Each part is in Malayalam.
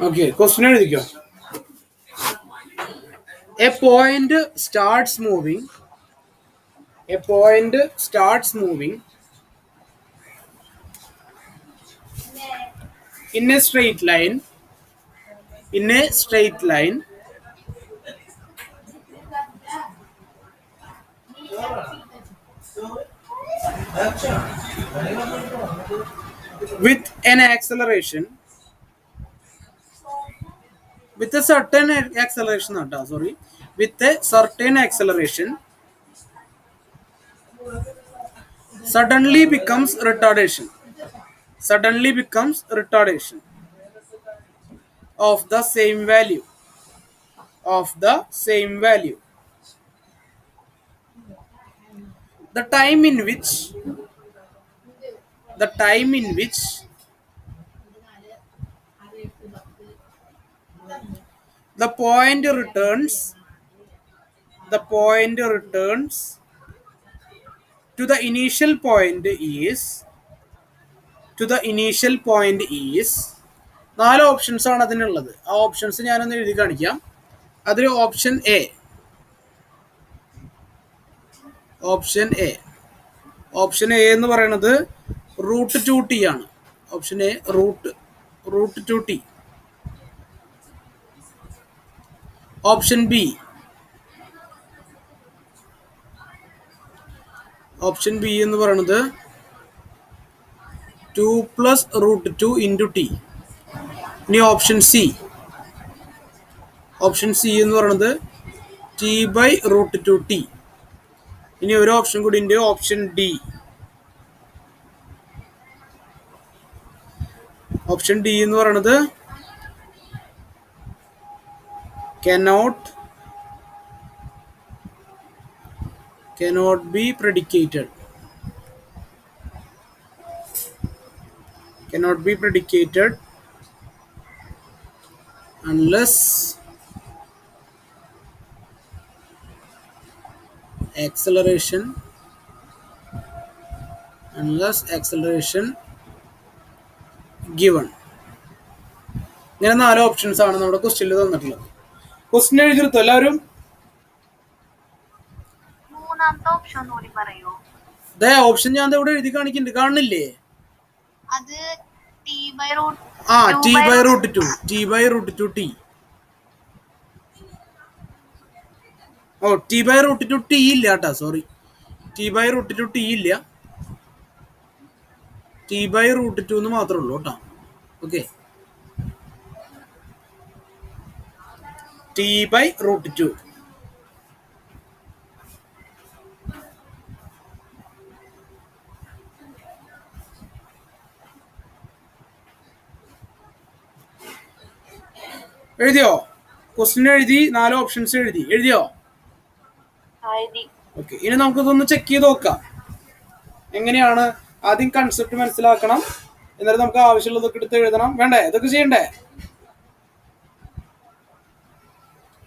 Okay, question എഴുതിക്കോ. A point starts moving. A point starts moving in a straight line. In a straight line with an acceleration. With a certain acceleration, sorry. With a certain acceleration, suddenly becomes retardation. Suddenly becomes retardation of the same value. Of the same value. The time in which the time in which the point returns the point returns to the initial point is നാല് ഓപ്ഷൻസ് ആണ് അതിനുള്ളത്. ആ ഓപ്ഷൻസ് ഞാനൊന്ന് എഴുതി കാണിക്കാം. അതിൽ ഓപ്ഷൻ എ എന്ന് പറയുന്നത് √2t ആണ്. Option A √2t. Option B എന്ന് പറയുന്നത് 2 + √2 × t. ഇനി ഓപ്ഷൻ സി എന്ന് പറയുന്നത് t/√2t. ഇനി ഒരു ഓപ്ഷൻ കൂടി ഉണ്ട്, ഓപ്ഷൻ ഡി. എന്ന് പറയുന്നത് cannot be predicated. Unless acceleration given. ഇങ്ങനെ 4 ഓപ്ഷൻസ് ആണ് നമ്മുടെ ക്വസ്റ്റ്യനിൽ തന്നിട്ടുള്ളത്. ക്വസ്റ്റ്യൻ എഴുതിയെടുത്തോ എല്ലാവരും? ഓപ്ഷൻ ഞാൻ ഇവിടെ എഴുതി കാണിക്കുന്നുണ്ട്, കാണുന്നില്ലേ? t/√2t. ഓ, t/√2t ഇല്ല കേട്ടാ, സോറി. t/√2t ഇല്ല, t/√2 എന്ന് മാത്രമേ ഉള്ളൂ കേട്ടോ. Okay, t/√2. എഴുതിയോ? ക്വസ്റ്റ്യൻ എഴുതി, 4 ഓപ്ഷൻസ് എഴുതിയോ? ഓക്കെ, ഇനി നമുക്കിതൊന്ന് ചെക്ക് ചെയ്ത് നോക്കാം. എങ്ങനെയാണ്? ആദ്യം കൺസെപ്റ്റ് മനസ്സിലാക്കണം, എന്നിട്ട് നമുക്ക് ആവശ്യമുള്ളതൊക്കെ എടുത്ത് എഴുതണം. വേണ്ടേ? ഇതൊക്കെ ചെയ്യണ്ടേ?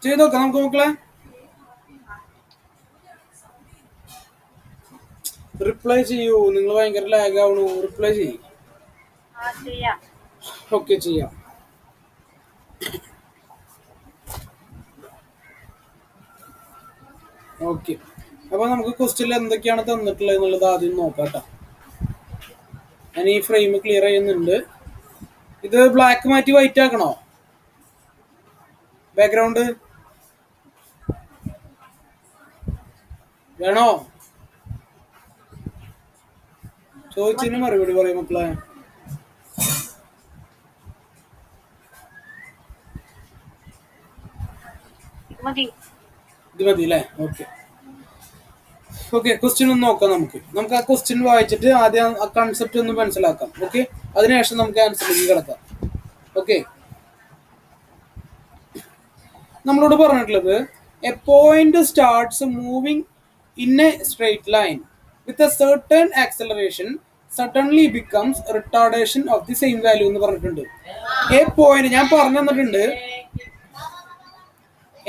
ചെയ്ത് നോക്കാം നമുക്ക് മക്കളെ. റിപ്ലൈ ചെയ്യൂ, നിങ്ങൾ ഭയങ്കര ലാഗ് ആവണു. റിപ്ലൈ ചെയ്യും. ഓക്കെ, ചെയ്യാം. ഓക്കെ, അപ്പൊ നമുക്ക് ക്വസ്റ്റ്യനിൽ എന്തൊക്കെയാണ് തന്നിട്ടുള്ളത് എന്നുള്ളത് ആദ്യം നോക്കാം കേട്ടോ. ഞാൻ ഈ ഫ്രെയിം ക്ലിയർ ചെയ്യുന്നുണ്ട്. ഇത് ബ്ലാക്ക് മാറ്റി വൈറ്റ് ആക്കണോ? ബാക്ക്ഗ്രൗണ്ട് വേണോ? ചോദിച്ചതിന് മറുപടി പറയും മക്കളെ. ഇത് മതി അല്ലേ? ഓക്കെ, ക്വസ്റ്റ്യൻ ഒന്ന് നോക്കാം. നമുക്ക് ആ ക്വസ്റ്റ്യൻ വായിച്ചിട്ട് ആദ്യം ആ കൺസെപ്റ്റ് ഒന്ന് മനസ്സിലാക്കാം. ഓക്കെ, അതിനുശേഷം നമുക്ക് ആൻസറിലേക്ക് കിടക്കാം. ഓക്കെ, നമ്മളോട് പറഞ്ഞിട്ടുള്ളത് A point starts moving in A straight line with a certain acceleration suddenly becomes retardation of the same value എന്ന് പറഞ്ഞിട്ടുണ്ട്. എ പോയിന്റ് ഞാൻ പറഞ്ഞു തന്നിട്ടുണ്ട്.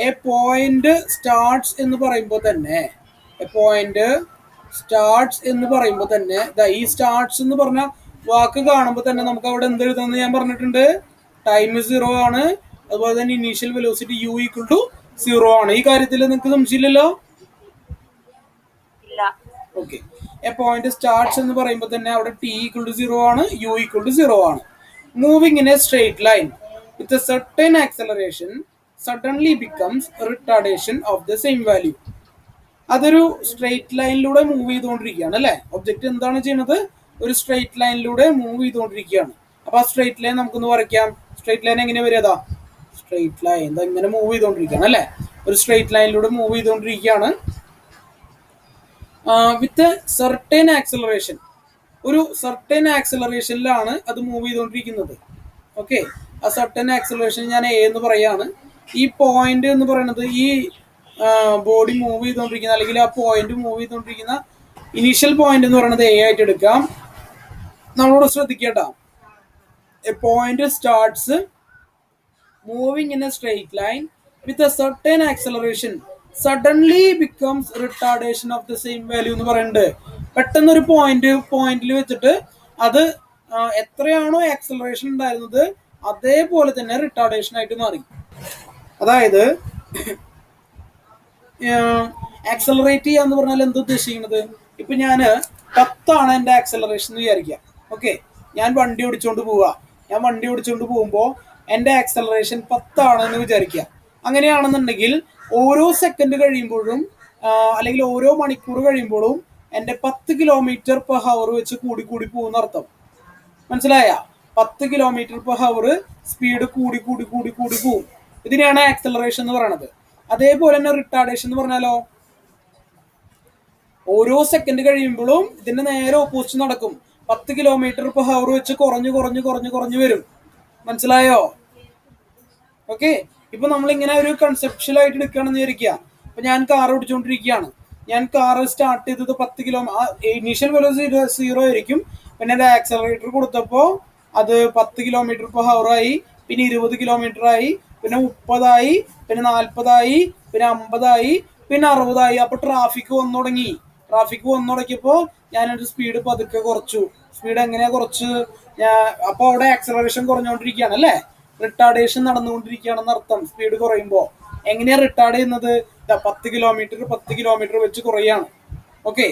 എ പോയിന്റ് സ്റ്റാർട്ട്സ് എന്ന് പറയുമ്പോൾ തന്നെ ഈ സ്റ്റാർട്ട്സ് എന്ന് പറഞ്ഞാൽ വാക്ക് കാണുമ്പോൾ തന്നെ നമുക്ക് അവിടെ എന്ത് എഴുതാന്ന് ഞാൻ പറഞ്ഞിട്ടുണ്ട്. ടൈം 0 ആണ്. അതുപോലെ തന്നെ initial velocity u equal to 0 ആണ്. ഈ കാര്യത്തിൽ നിങ്ങൾക്ക് സംശയമില്ലല്ലോ. ഓക്കെ. എ പോയിന്റ് സ്റ്റാർട്ട്സ് എന്ന് പറയുമ്പോൾ തന്നെ അവിടെ t ഈക്വൽ ടു 0 ആണ്, u ഈക്വൽ ടു 0 ആണ്. Moving in A straight line with a certain acceleration suddenly becomes retardation of the same value. അതൊരു സ്ട്രെയിറ്റ് ലൈനിലൂടെ മൂവ് ചെയ്തുകൊണ്ടിരിക്കുകയാണ് അല്ലെ. ഒബ്ജക്റ്റ് എന്താണ് ചെയ്യുന്നത്? ഒരു സ്ട്രെയിറ്റ് ലൈനിലൂടെ മൂവ് ചെയ്തുകൊണ്ടിരിക്കുകയാണ്. അപ്പൊ ആ സ്ട്രെയിറ്റ് ലൈൻ നമുക്കൊന്ന് വരയ്ക്കാം. സ്ട്രെയിറ്റ് ലൈൻ എങ്ങനെ വരിക? സ്ട്രെയിറ്റ് ലൈൻ ഇങ്ങനെ മൂവ് ചെയ്തുകൊണ്ടിരിക്കുകയാണ് അല്ലെ. ഒരു സ്ട്രെയിറ്റ് ലൈനിലൂടെ മൂവ് ചെയ്തുകൊണ്ടിരിക്കുകയാണ് വിത്ത് സർട്ടൻ ആക്സലറേഷൻ. ഒരു സർട്ടൻ ആക്സലറേഷനിലാണ് അത് മൂവ് ചെയ്തുകൊണ്ടിരിക്കുന്നത്. ഓക്കെ. ആ സർട്ടൻ ആക്സലറേഷൻ ഞാൻ എ എന്ന് പറയാണ്. ഈ പോയിന്റ് എന്ന് പറയുന്നത് ഈ ബോഡി മൂവ് ചെയ്തുകൊണ്ടിരിക്കുന്ന അല്ലെങ്കിൽ ആ പോയിന്റ് മൂവ് ചെയ്തുകൊണ്ടിരിക്കുന്ന ഇനീഷ്യൽ പോയിന്റ് എന്ന് പറയുന്നത് എ ആയിട്ട് എടുക്കാം. നമ്മളോട് ശ്രദ്ധിക്കേണ്ട, A point starts moving in A straight line with a certain acceleration suddenly becomes retardation of the same value എന്ന് പറയുന്നുണ്ട്. പെട്ടെന്ന് ഒരു പോയിന്റിൽ വെച്ചിട്ട് അത് എത്രയാണോ ആക്സലറേഷൻ ഉണ്ടായിരുന്നത് അതേപോലെ തന്നെ റിട്ടാർഡേഷൻ ആയിട്ട് മാറി. അതായത് ആക്സലറേറ്റ് ചെയ്യാന്ന് പറഞ്ഞാൽ എന്താ ഉദ്ദേശിക്കുന്നത്? ഇപ്പൊ ഞാന് 10 എന്റെ ആക്സലറേഷൻ എന്ന് വിചാരിക്കാം. ഓക്കെ. ഞാൻ വണ്ടി ഓടിച്ചുകൊണ്ട് പോവാ. ഞാൻ വണ്ടി ഓടിച്ചുകൊണ്ട് പോകുമ്പോൾ എന്റെ ആക്സലറേഷൻ 10 എന്ന് വിചാരിക്കുക. അങ്ങനെയാണെന്നുണ്ടെങ്കിൽ ഓരോ സെക്കൻഡ് കഴിയുമ്പോഴും അല്ലെങ്കിൽ ഓരോ മണിക്കൂർ കഴിയുമ്പോഴും എന്റെ 10 കിലോമീറ്റർ പെർ ഹവർ വെച്ച് കൂടി കൂടി പോകുന്ന അർത്ഥം. മനസ്സിലായ? 10 കിലോമീറ്റർ പെർ ഹവർ സ്പീഡ് കൂടി കൂടി കൂടി കൂടി പോകും. ഇതിനെയാണ് ആക്സലറേഷൻ എന്ന് പറയുന്നത്. അതേപോലെ തന്നെ റിട്ടാർഡേഷൻ എന്ന് പറഞ്ഞാലോ, ഓരോ സെക്കൻഡ് കഴിയുമ്പോഴും ഇതിന്റെ നേരെ ഓപ്പോസിറ്റ് നടക്കും. 10 കിലോമീറ്റർ പെർ ഹവർ വെച്ച് കുറഞ്ഞു കുറഞ്ഞു കുറഞ്ഞു കുറഞ്ഞു വരും. മനസ്സിലായോ? ഓക്കെ. ഇപ്പൊ നമ്മളിങ്ങനെ ഒരു കൺസെപ്ഷ്യൽ ആയിട്ട് എടുക്കുകയാണെന്ന് വിചാരിക്കുക. അപ്പൊ ഞാൻ കാർ ഓടിച്ചുകൊണ്ടിരിക്കുകയാണ്. ഞാൻ കാർ സ്റ്റാർട്ട് ചെയ്തത് 10 കിലോ, ഇനീഷ്യൽ വെലോസിറ്റി 0 ആയിരിക്കും. പിന്നെ എന്റെ ആക്സലറേറ്റർ കൊടുത്തപ്പോ അത് 10 കിലോമീറ്റർ പെർ ഹവർ ആയി, പിന്നെ 20 കിലോമീറ്റർ ആയി, പിന്നെ 30 പിന്നെ 40 പിന്നെ 50 പിന്നെ 60 അപ്പൊ ട്രാഫിക് വന്നു തുടങ്ങി. ട്രാഫിക് വന്നു തുടങ്ങിയപ്പോ ഞാനൊരു സ്പീഡ് പതുക്കെ കുറച്ചു. സ്പീഡ് എങ്ങനെയാ കുറച്ച്? അപ്പൊ അവിടെ ആക്സലറേഷൻ കുറഞ്ഞുകൊണ്ടിരിക്കുകയാണ് അല്ലെ. റിട്ടാർഡേഷൻ നടന്നുകൊണ്ടിരിക്കുകയാണെന്ന് അർത്ഥം. സ്പീഡ് കുറയുമ്പോൾ എങ്ങനെയാ റിട്ടാർഡ് ചെയ്യുന്നത്? 10 കിലോമീറ്റർ വെച്ച് കുറയാണ്. ഓക്കെ.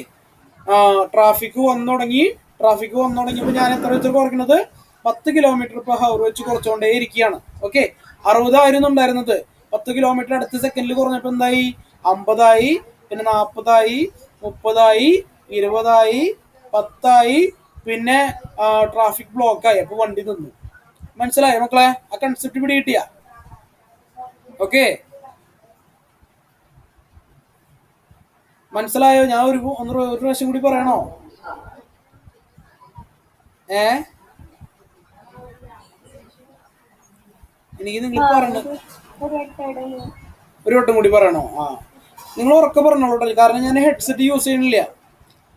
ട്രാഫിക് വന്നു തുടങ്ങിയപ്പോൾ ഞാൻ എത്ര വെച്ച് കുറയ്ക്കുന്നത്? 10 കിലോമീറ്റർ പെർ ഹവർ വെച്ച് കുറച്ചുകൊണ്ടേ ഇരിക്കുകയാണ്. ഓക്കെ. 60 ആയിരുന്നു ഉണ്ടായിരുന്നത്. 10 കിലോമീറ്റർ അടുത്ത സെക്കൻഡിൽ കുറഞ്ഞപ്പോ എന്തായി? 50 പിന്നെ 40 30 20 10 പിന്നെ ട്രാഫിക് ബ്ലോക്ക് ആയി. അപ്പൊ വണ്ടി നിന്നു. മനസ്സിലായോ മക്കളെ? ആ കൺസെപ്റ്റ് പിടി കിട്ടിയ? ഓക്കെ. മനസ്സിലായോ? ഞാൻ ഒരു പ്രാവശ്യം കൂടി പറയണോ? എനിക്ക് നിങ്ങൾ പറഞ്ഞു ഒരു വട്ടം കൂടി പറയണോ? നിങ്ങൾ ഉറക്കെ പറഞ്ഞോളൂ. കാരണം ഞാൻ ഹെഡ്സെറ്റ് യൂസ് ചെയ്യണില്ല.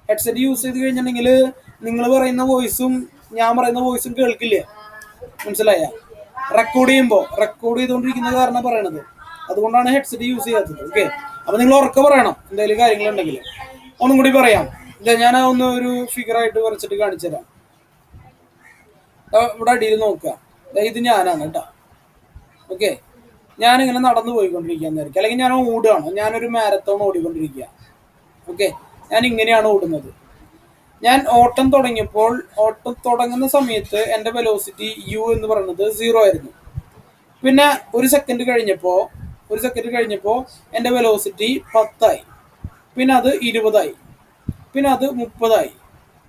ഹെഡ്സെറ്റ് യൂസ് ചെയ്ത് കഴിഞ്ഞിട്ടുണ്ടെങ്കിൽ നിങ്ങൾ പറയുന്ന വോയിസും ഞാൻ പറയുന്ന വോയിസും കേൾക്കില്ല. മനസ്സിലായ? റെക്കോർഡ് ചെയ്തുകൊണ്ടിരിക്കുന്ന കാരണം പറയണത്. അതുകൊണ്ടാണ് ഹെഡ്സെറ്റ് യൂസ് ചെയ്യാത്തത്. ഓക്കെ. അപ്പൊ നിങ്ങൾ ഉറക്കെ പറയണം എന്തെങ്കിലും കാര്യങ്ങളുണ്ടെങ്കിൽ. ഒന്നും കൂടി പറയാം. ഞാൻ ഒന്ന് ഒരു ഫിഗർ ആയിട്ട് വരച്ചിട്ട് കാണിച്ചു തരാം. ഇവിടെ അടിയിൽ നോക്കുക. ഇത് ഞാനാണ് കേട്ടോ. ഓക്കെ. ഞാനിങ്ങനെ നടന്നു പോയിക്കൊണ്ടിരിക്കുകയെന്നായിരിക്കും, അല്ലെങ്കിൽ ഞാൻ ഓടുകയാണ്. ഞാനൊരു മാരത്തോൺ ഓടിക്കൊണ്ടിരിക്കുക. ഓക്കെ. ഞാൻ ഇങ്ങനെയാണ് ഓടുന്നത്. ഞാൻ ഓട്ടം തുടങ്ങുന്ന സമയത്ത് എൻ്റെ വെലോസിറ്റി u എന്ന് പറയുന്നത് 0 ആയിരുന്നു. പിന്നെ ഒരു സെക്കൻഡ് കഴിഞ്ഞപ്പോൾ എൻ്റെ വെലോസിറ്റി 10 പിന്നെ അത് 20 പിന്നെ അത് 30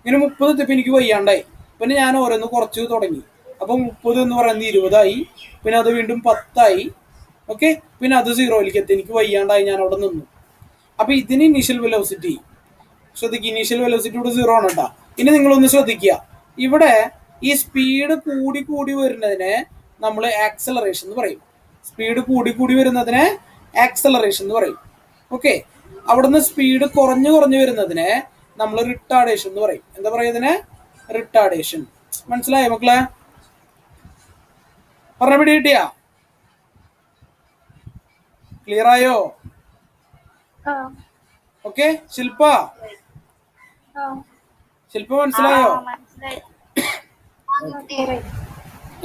ഇങ്ങനെ 30 എത്തിയപ്പോൾ എനിക്ക് വയ്യാണ്ടായി. പിന്നെ ഞാൻ ഓരോന്ന് കുറച്ച് തുടങ്ങി. അപ്പോൾ 30 എന്ന് പറയുന്നത് 20 പിന്നെ അത് വീണ്ടും 10 ഓക്കെ. പിന്നെ അത് 0യിലേക്ക് എത്തി. എനിക്ക് വയ്യാണ്ടായി. ഞാൻ അവിടെ നിന്നു. അപ്പൊ ഇതിന് ഇനീഷ്യൽ വെലോസിറ്റി ശ്രദ്ധിക്കുക. ഇനീഷ്യൽ വെലോസിറ്റി ഇവിടെ 0 ആണ് കേട്ടോ. ഇനി നിങ്ങളൊന്ന് ശ്രദ്ധിക്കുക. ഇവിടെ ഈ സ്പീഡ് കൂടി കൂടി വരുന്നതിനെ നമ്മൾ ആക്സലറേഷൻ എന്ന് പറയും. സ്പീഡ് കൂടി കൂടി വരുന്നതിനെ ആക്സലറേഷൻ എന്ന് പറയും. ഓക്കെ. അവിടുന്ന് സ്പീഡ് കുറഞ്ഞു കുറഞ്ഞു വരുന്നതിനെ നമ്മൾ റിട്ടാർഡേഷൻ എന്ന് പറയും. എന്താ പറയുക ഇതിനെ? റിട്ടാർഡേഷൻ. മനസ്സിലായോ മക്കളെ? പറഞ്ഞ പിടി കിട്ടിയാ? ക്ലിയർ ആയോ? ഓക്കെ. ശില്പ മനസ്സിലായോ?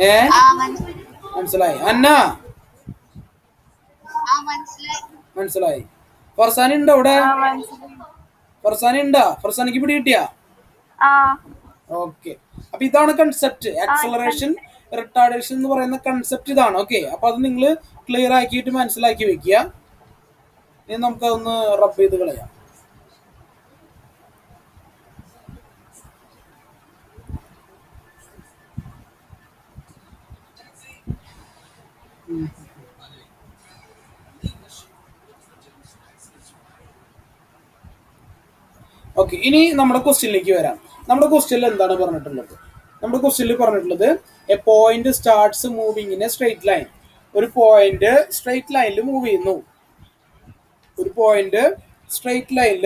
ഏ മനസ്സിലായി അന്ന മനസ്സിലായി. ഫർസാനി ഉണ്ടോ അവിടെ? ഫർസാനി ഉണ്ടാ? ഫർസാനിക്ക് പിടി കിട്ടിയാ? ഓക്കെ. അപ്പൊ ഇതാണ് കൺസെപ്റ്റ്, ആക്സലറേഷൻ റിട്ടാർഡേഷൻ എന്ന് പറയുന്ന കൺസെപ്റ്റ് ഇതാണ്. ഓക്കെ, അപ്പൊ അത് നിങ്ങൾ ക്ലിയർ ആക്കിയിട്ട് മനസ്സിലാക്കി വെക്കുക. ഇനി നമുക്കതൊന്ന് റബ്ബ് ചെയ്ത് കളയാം. ഓക്കെ, ഇനി നമ്മുടെ ക്വസ്റ്റ്യനിലേക്ക് വരാം. നമ്മുടെ ക്വസ്റ്റ്യനിൽ എന്താണ് പറഞ്ഞിട്ടുള്ളത്? നമ്മുടെ ക്വസ്റ്റ്യനിൽ പറഞ്ഞിട്ടുള്ളത് A point starts moving in A straight line. ഒരു പോയിന്റ് സ്ട്രെയിറ്റ് ലൈനിൽ മൂവ് ചെയ്യുന്നു. ഒരു പോയിന്റ് സ്ട്രെയിറ്റ് ലൈനിൽ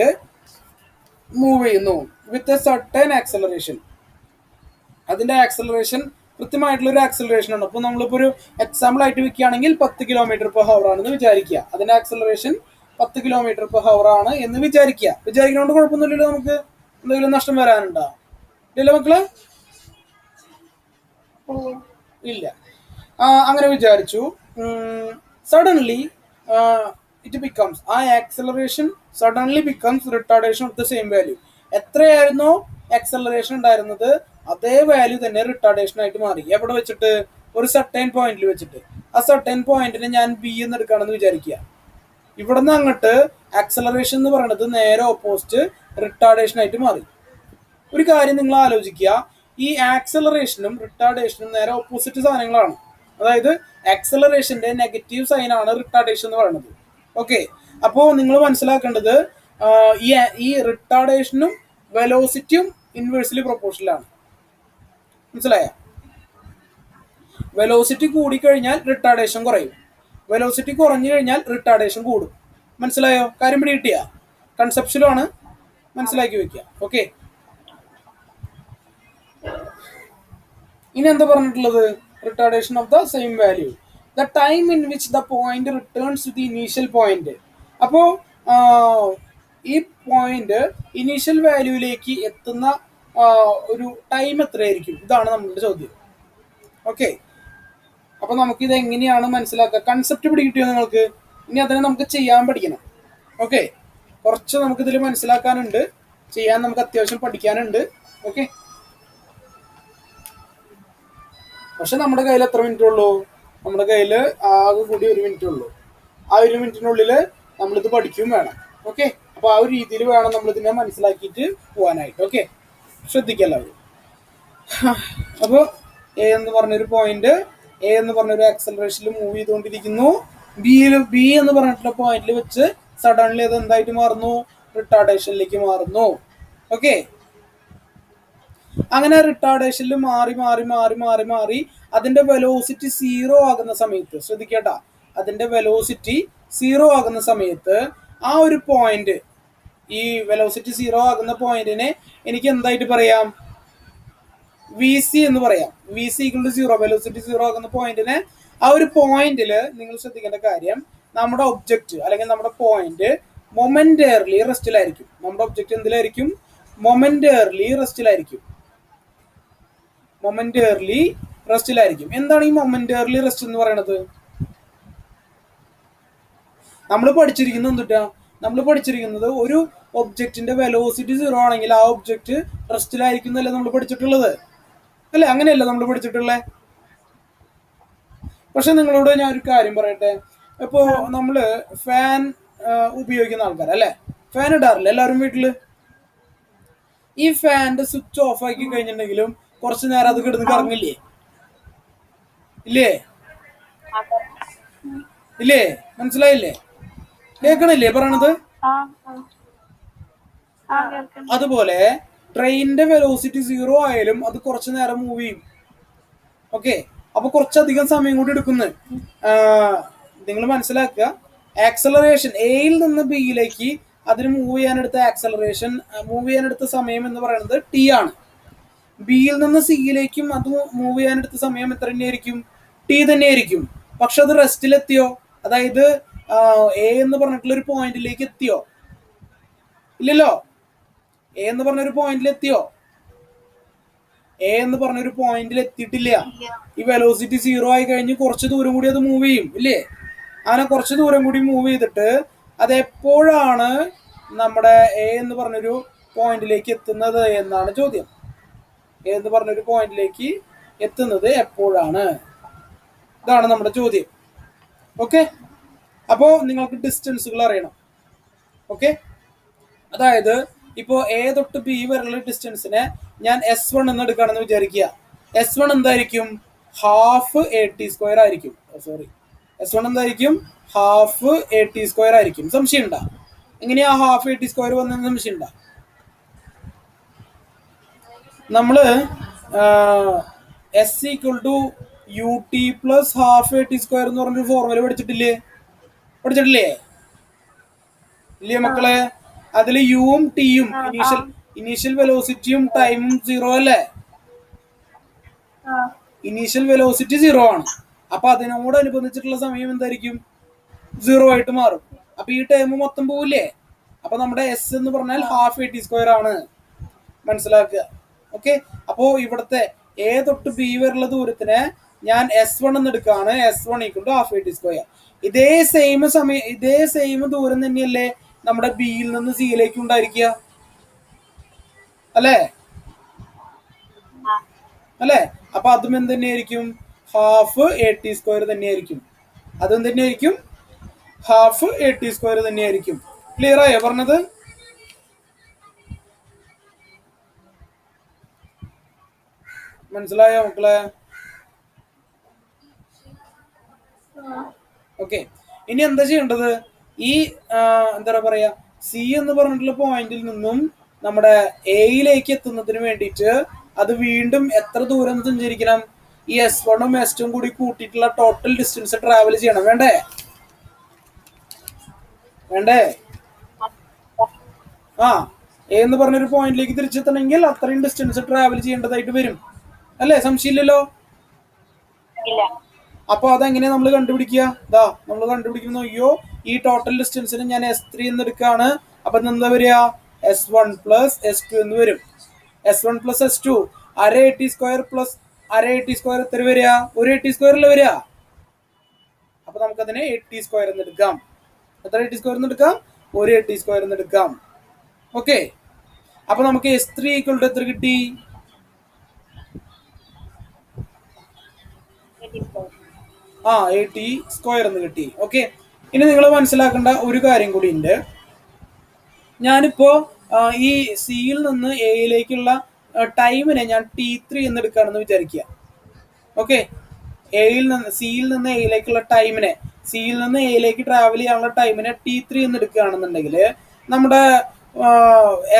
മൂവ് ചെയ്യുന്നു വിത്ത് എ സർട്ടൻ ആക്സലറേഷൻ. അതിന്റെ ആക്സലറേഷൻ കൃത്യമായിട്ടുള്ള ഒരു ആക്സലറേഷൻ ആണ്. അപ്പോൾ നമ്മളിപ്പോൾ ഒരു എക്സാമ്പിൾ ആയിട്ട് വെക്കുകയാണെങ്കിൽ 10 km/h ആണെന്ന് വിചാരിക്കുക. അതിന്റെ ആക്സലറേഷൻ 10 km/h ആണ് എന്ന് വിചാരിക്കുന്നതുകൊണ്ട് കുഴപ്പമൊന്നുമില്ലല്ലോ. നമുക്ക് എന്തെങ്കിലും നഷ്ടം വരാനുണ്ടോ? ഇല്ലല്ലോ മക്കള്? ഇല്ല. അങ്ങനെ വിചാരിച്ചു. സഡൻലി ഇറ്റ് ബിക്കംസ്, ആ acceleration suddenly becomes retardation of the same value. എത്രയായിരുന്നോ ആക്സലറേഷൻ ഉണ്ടായിരുന്നത് അതേ വാല്യൂ തന്നെ റിട്ടാർഡേഷൻ ആയിട്ട് മാറി. എവിടെ വെച്ചിട്ട്? ഒരു സർട്ടൈൻ പോയിന്റിൽ വെച്ചിട്ട്. ആ സർട്ടൈൻ പോയിന്റിനെ ഞാൻ ബി എന്ന് എടുക്കുകയാണെന്ന് വിചാരിക്കുക. ഇവിടെ നിന്ന് അങ്ങോട്ട് ആക്സലറേഷൻ എന്ന് പറയുന്നത് നേരെ ഓപ്പോസിറ്റ് റിട്ടാർഡേഷൻ ആയിട്ട് മാറി. ഒരു കാര്യം നിങ്ങൾ ആലോചിക്കുക, ഈ ആക്സലറേഷനും റിട്ടാർഡേഷനും നേരെ ഓപ്പോസിറ്റ് സാധനങ്ങളാണ്. അതായത് ആക്സലറേഷന്റെ നെഗറ്റീവ് സൈൻ ആണ് റിട്ടാർഡേഷൻ എന്ന് പറയുന്നത്. ഓക്കെ, അപ്പോൾ നിങ്ങൾ മനസ്സിലാക്കേണ്ടത് ഈ റിട്ടാർഡേഷനും വെലോസിറ്റിയും ഇൻവേഴ്സ്ലി പ്രൊപ്പോർഷനിലാണ്. മനസ്സിലായ? വെലോസിറ്റി കൂടിക്കഴിഞ്ഞാൽ റിട്ടാർഡേഷൻ കുറയും, വെലോസിറ്റി കുറഞ്ഞു കഴിഞ്ഞാൽ റിട്ടാർഡേഷൻ കൂടും. മനസ്സിലായോ? കാര്യം പിടി കിട്ടിയ? കൺസെപ്ഷനാണ്, മനസ്സിലാക്കി വെക്കുക. ഓക്കെ, ഇനി എന്താ പറഞ്ഞിട്ടുള്ളത്? Retardation of the same value, the time in which the point returns to the initial point. അപ്പോൾ ഈ പോയിന്റ് ഇനീഷ്യൽ വാല്യൂയിലേക്ക് എത്തുന്ന ഒരു ടൈം എത്രയായിരിക്കും? ഇതാണ് നമ്മളുടെ ചോദ്യം. ഓക്കെ, അപ്പൊ നമുക്കിത് എങ്ങനെയാണ് മനസ്സിലാക്കുക? കൺസെപ്റ്റ് പിടികിട്ടിയോ നിങ്ങൾക്ക്? ഇനി അതിനെ നമുക്ക് ചെയ്യാൻ പഠിക്കണം. ഓക്കെ, കുറച്ച് നമുക്കിതിൽ മനസ്സിലാക്കാനുണ്ട്, ചെയ്യാൻ നമുക്ക് അത്യാവശ്യം പഠിക്കാനുണ്ട്. ഓക്കെ, പക്ഷെ നമ്മുടെ കയ്യിൽ എത്ര മിനിറ്റ് ഉള്ളൂ? നമ്മുടെ കയ്യിൽ ആകെ കൂടി 1 മിനിറ്റ് ഉള്ളൂ. ആ 1 മിനിറ്റിനുള്ളിൽ നമ്മളിത് പഠിക്കും വേണം. ഓക്കെ, അപ്പൊ ആ ഒരു രീതിയിൽ വേണം നമ്മളിതിനെ മനസ്സിലാക്കിയിട്ട് പോകാനായിട്ട്. ഓക്കെ, ശ്രദ്ധിക്കല്ലാവരും. അപ്പോൾ എ എന്ന് പറഞ്ഞൊരു പോയിന്റ്, എ എന്ന് പറഞ്ഞൊരു ആക്സലറേഷനിൽ മൂവ് ചെയ്തുകൊണ്ടിരിക്കുന്നു. ബി എന്ന് പറഞ്ഞിട്ടുള്ള പോയിന്റിൽ വെച്ച് സഡൻലി അത് എന്തായിട്ട് മാറുന്നു? റിട്ടാർഡേഷനിലേക്ക് മാറുന്നു. ഓക്കെ, അങ്ങനെ റിട്ടാർഡേഷനിൽ മാറി മാറി മാറി മാറി മാറി അതിന്റെ വെലോസിറ്റി 0 ആകുന്ന സമയത്ത്, ശ്രദ്ധിക്കേട്ടാ, അതിന്റെ വെലോസിറ്റി 0 ആകുന്ന സമയത്ത് ആ ഒരു പോയിന്റ്, ഈ വെലോസിറ്റി 0 ആകുന്ന പോയിന്റിനെ എനിക്ക് എന്തായിട്ട് പറയാം? വി സി എന്ന് പറയാം. V C equal to 0, velocity 0 ആകുന്ന പോയിന്റിനെ, ആ ഒരു പോയിന്റിൽ നിങ്ങൾ ശ്രദ്ധിക്കേണ്ട കാര്യം, നമ്മുടെ ഒബ്ജക്റ്റ് അല്ലെങ്കിൽ നമ്മുടെ പോയിന്റ് മൊമെന്റേർലി റെസ്റ്റിലായിരിക്കും. നമ്മുടെ ഒബ്ജക്റ്റ് എന്തിലായിരിക്കും? മൊമെന്റേർലി റെസ്റ്റിലായിരിക്കും. മൊമെന്റേർലി റെസ്റ്റിലായിരിക്കും. എന്താണ് ഈ മൊമെന്റേർലി റെസ്റ്റ് എന്ന് പറയുന്നത്? നമ്മൾ പഠിച്ചിരിക്കുന്നത് എന്തുട്ടാ? നമ്മൾ പഠിച്ചിരിക്കുന്നത് ഒരു ഒബ്ജക്റ്റിന്റെ വെലോസിറ്റി 0 ആണെങ്കിൽ ആ ഒബ്ജക്റ്റ് റെസ്റ്റിലായിരിക്കും എന്നല്ലേ നമ്മൾ പഠിച്ചിട്ടുള്ളത്, അല്ലെ? അങ്ങനെയല്ല നമ്മൾ പഠിച്ചിട്ടുള്ളത്. പക്ഷെ നിങ്ങളോട് ഞാൻ ഒരു കാര്യം പറയട്ടെ. ഇപ്പോ നമ്മള് ഫാൻ ഉപയോഗിക്കുന്ന ആൾക്കാർ അല്ലെ, ഫാൻ ഇടാറില്ല എല്ലാവരും വീട്ടില്. ഈ ഫാന്റെ സ്വിച്ച് ഓഫ് ആക്കി കഴിഞ്ഞിട്ടുണ്ടെങ്കിലും കുറച്ചു നേരം അത് കിടന്ന് കറങ്ങില്ലേ? ഇല്ലേ? ഇല്ലേ? മനസ്സിലായില്ലേ? കേൾക്കണില്ലേ പറയണത്? അതുപോലെ ട്രെയിനിന്റെ വെലോസിറ്റി 0 ആയാലും അത് കുറച്ചു നേരം മൂവ് ചെയ്യും. ഓക്കെ, അപ്പൊ കുറച്ചധികം സമയം കൂടി എടുക്കുന്നു. നിങ്ങൾ മനസ്സിലാക്കുക, ആക്സലറേഷൻ എയിൽ നിന്ന് ബിയിലേക്ക് അതിന് മൂവ് ചെയ്യാനെടുത്ത ആക്സലറേഷൻ, മൂവ് ചെയ്യാനെടുത്ത സമയം എന്ന് പറയുന്നത് ടി ആണ്. ബിയിൽ നിന്ന് സിയിലേക്കും അത് മൂവ് ചെയ്യാനെടുത്ത സമയം എത്ര തന്നെയായിരിക്കും? ടി തന്നെയായിരിക്കും. പക്ഷെ അത് റെസ്റ്റിലെത്തിയോ? അതായത് എ എന്ന് പറഞ്ഞിട്ടുള്ള ഒരു പോയിന്റിലേക്ക് എത്തിയോ? ഇല്ലല്ലോ. എ എന്ന് പറഞ്ഞൊരു പോയിന്റിൽ എത്തിയോ? എ എന്ന് പറഞ്ഞൊരു പോയിന്റിൽ എത്തിയിട്ടില്ല. ഈ വെലോസിറ്റി 0 ആയി കഴിഞ്ഞ് കുറച്ച് ദൂരം കൂടി അത് മൂവ് ചെയ്യും ഇല്ലേ? അങ്ങനെ കുറച്ച് ദൂരം കൂടി മൂവ് ചെയ്തിട്ട് അത് എപ്പോഴാണ് നമ്മുടെ എ എന്ന് പറഞ്ഞൊരു പോയിന്റിലേക്ക് എത്തുന്നത് എന്നാണ് ചോദ്യം. എ എന്ന് പറഞ്ഞൊരു പോയിന്റിലേക്ക് എത്തുന്നത് എപ്പോഴാണ്? ഇതാണ് നമ്മുടെ ചോദ്യം. ഓക്കെ, അപ്പോൾ നിങ്ങൾക്ക് ഡിസ്റ്റൻസുകൾ അറിയണം. ഓക്കെ, അതായത് ഇപ്പോൾ എ തൊട്ട് ബി വരെയുള്ള ഡിസ്റ്റൻസിനെ ഞാൻ S1 എന്ന് എടുക്കുകയാണെന്ന് വിചാരിക്കുക. S1 എന്തായിരിക്കും? ഹാഫ് AT² ആയിരിക്കും. സോറി, S1 എന്തായിരിക്കും? ഹാഫ് AT² ആയിരിക്കും. സംശയം ഉണ്ടോ? എങ്ങനെയാ ഹാഫ് AT² വന്നതെന്ന് സംശയം ഉണ്ടോ? നമ്മള് S = UT + ഹാഫ് AT² എന്ന് പറഞ്ഞൊരു ഫോർമുല പഠിച്ചിട്ടില്ലേ? ഇല്ലേ മക്കളെ? അതിൽ യുവും ടിയും ഇനീഷ്യൽ വെലോസിറ്റിയും ടൈമും 0 അല്ലേ? ഇനീഷ്യൽ വെലോസിറ്റി 0 ആണ്. അപ്പൊ അതിനോടനുബന്ധിച്ചിട്ടുള്ള സമയം എന്തായിരിക്കും? 0 ആയിട്ട് മാറും. അപ്പൊ ഈ ടൈം മൊത്തം പോവില്ലേ? അപ്പൊ നമ്മുടെ S എന്ന് പറഞ്ഞാൽ ഹാഫ് AT² ആണ്. മനസ്സിലാക്കുക. ഓക്കെ, അപ്പോ ഇവിടുത്തെ എ തൊട്ട് ബി വരെയുള്ള ദൂരത്തിന് ഞാൻ S1 എന്ന് എടുക്കുകയാണ്. S1 = half AT². ഇതേ സെയിം ദൂരം തന്നെയല്ലേ നമ്മുടെ ബിയിൽ നിന്ന് സിയിലേക്ക് ഉണ്ടായിരിക്കുക അല്ലേ? അപ്പൊ അതും എന്ത് തന്നെയായിരിക്കും? ഹാഫ് AT² തന്നെയായിരിക്കും. അതും തന്നെയായിരിക്കും ഹാഫ് AT² തന്നെയായിരിക്കും. ക്ലിയർ ആയോ പറഞ്ഞത്? മനസ്സിലായോ മക്കളെ? ഓക്കെ, ഇനി എന്താ ചെയ്യേണ്ടത്? ഈ എന്താ പറയാ, സി എന്ന് പറഞ്ഞിട്ടുള്ള പോയിന്റിൽ നിന്നും നമ്മുടെ എയിലേക്ക് എത്തുന്നതിന് വേണ്ടിയിട്ട് അത് വീണ്ടും എത്ര ദൂരം സഞ്ചരിക്കണം? ഈ S1ഉം S2ഉം കൂടി കൂട്ടിയിട്ടുള്ള ടോട്ടൽ ഡിസ്റ്റൻസ് ട്രാവൽ ചെയ്യണം. വേണ്ടേ? ആ, എ എന്ന് പറഞ്ഞൊരു പോയിന്റിലേക്ക് തിരിച്ചെത്തണമെങ്കിൽ അത്രയും ഡിസ്റ്റൻസ് ട്രാവൽ ചെയ്യേണ്ടതായിട്ട് വരും അല്ലേ? സംശയമില്ലല്ലോ. അപ്പൊ അതെങ്ങനെയാ നമ്മൾ കണ്ടുപിടിക്കുക? നമ്മൾ കണ്ടുപിടിക്കുന്ന അയ്യോ, ഈ ടോട്ടൽ ഡിസ്റ്റൻസിന് ഞാൻ S3 എന്ന് എടുക്കുകയാണ്. അപ്പൊ എന്താ വരിക? S1 + S2 എന്ന് വരും. S1 + S2 അര AT² പ്ലസ് അര AT² എത്ര വരിക? ഒരു AT² അല്ലേ വരിക? അപ്പൊ നമുക്കതിനെ AT² എന്ന് എടുക്കാം. എത്ര AT² എന്ന് എടുക്കാം? ഒരു AT² എന്ന് എടുക്കാം. ഓക്കെ, അപ്പൊ നമുക്ക് S3 = എത്ര കിട്ടി? AT² എന്ന് കിട്ടി. ഓക്കെ, ഇനി നിങ്ങൾ മനസ്സിലാക്കേണ്ട ഒരു കാര്യം കൂടി ഉണ്ട്. ഞാനിപ്പോ ഈ സിയിൽ നിന്ന് എയിലേക്കുള്ള ടൈമിനെ ഞാൻ T3 എന്ന് എടുക്കുകയാണെന്ന് വിചാരിക്കുക. ഓക്കെ, സിയിൽ നിന്ന് എയിലേക്കുള്ള ടൈമിനെ, സിയിൽ നിന്ന് എയിലേക്ക് ട്രാവൽ ചെയ്യാനുള്ള ടൈമിനെ T3 എന്ന് എടുക്കുകയാണെന്നുണ്ടെങ്കിൽ നമ്മുടെ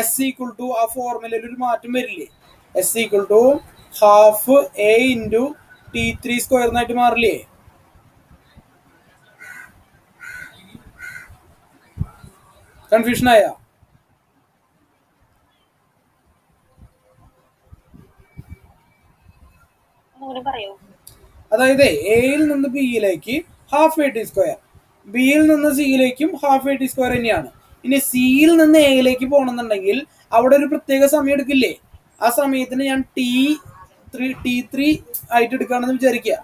S = ആ ഫോർമുലയിൽ ഒരു മാറ്റം വരില്ലേ? S = ഹാഫ് A × T3² എന്നായിട്ട് മാറില്ലേ? കൺഫ്യൂഷൻ ആയ? അതായത് എയിൽ നിന്ന് ബിയിലേക്ക് ഹാഫ് AT², ബിയിൽ നിന്ന് സിയിലേക്കും ഹാഫ് AT² തന്നെയാണ്. ഇനി സിയിൽ നിന്ന് എയിലേക്ക് പോകണമെന്നുണ്ടെങ്കിൽ അവിടെ ഒരു പ്രത്യേക സമയം എടുക്കില്ലേ? ആ സമയത്തിന് ഞാൻ T3 ആയിട്ട് എടുക്കുകയാണെന്ന് വിചാരിക്കുക.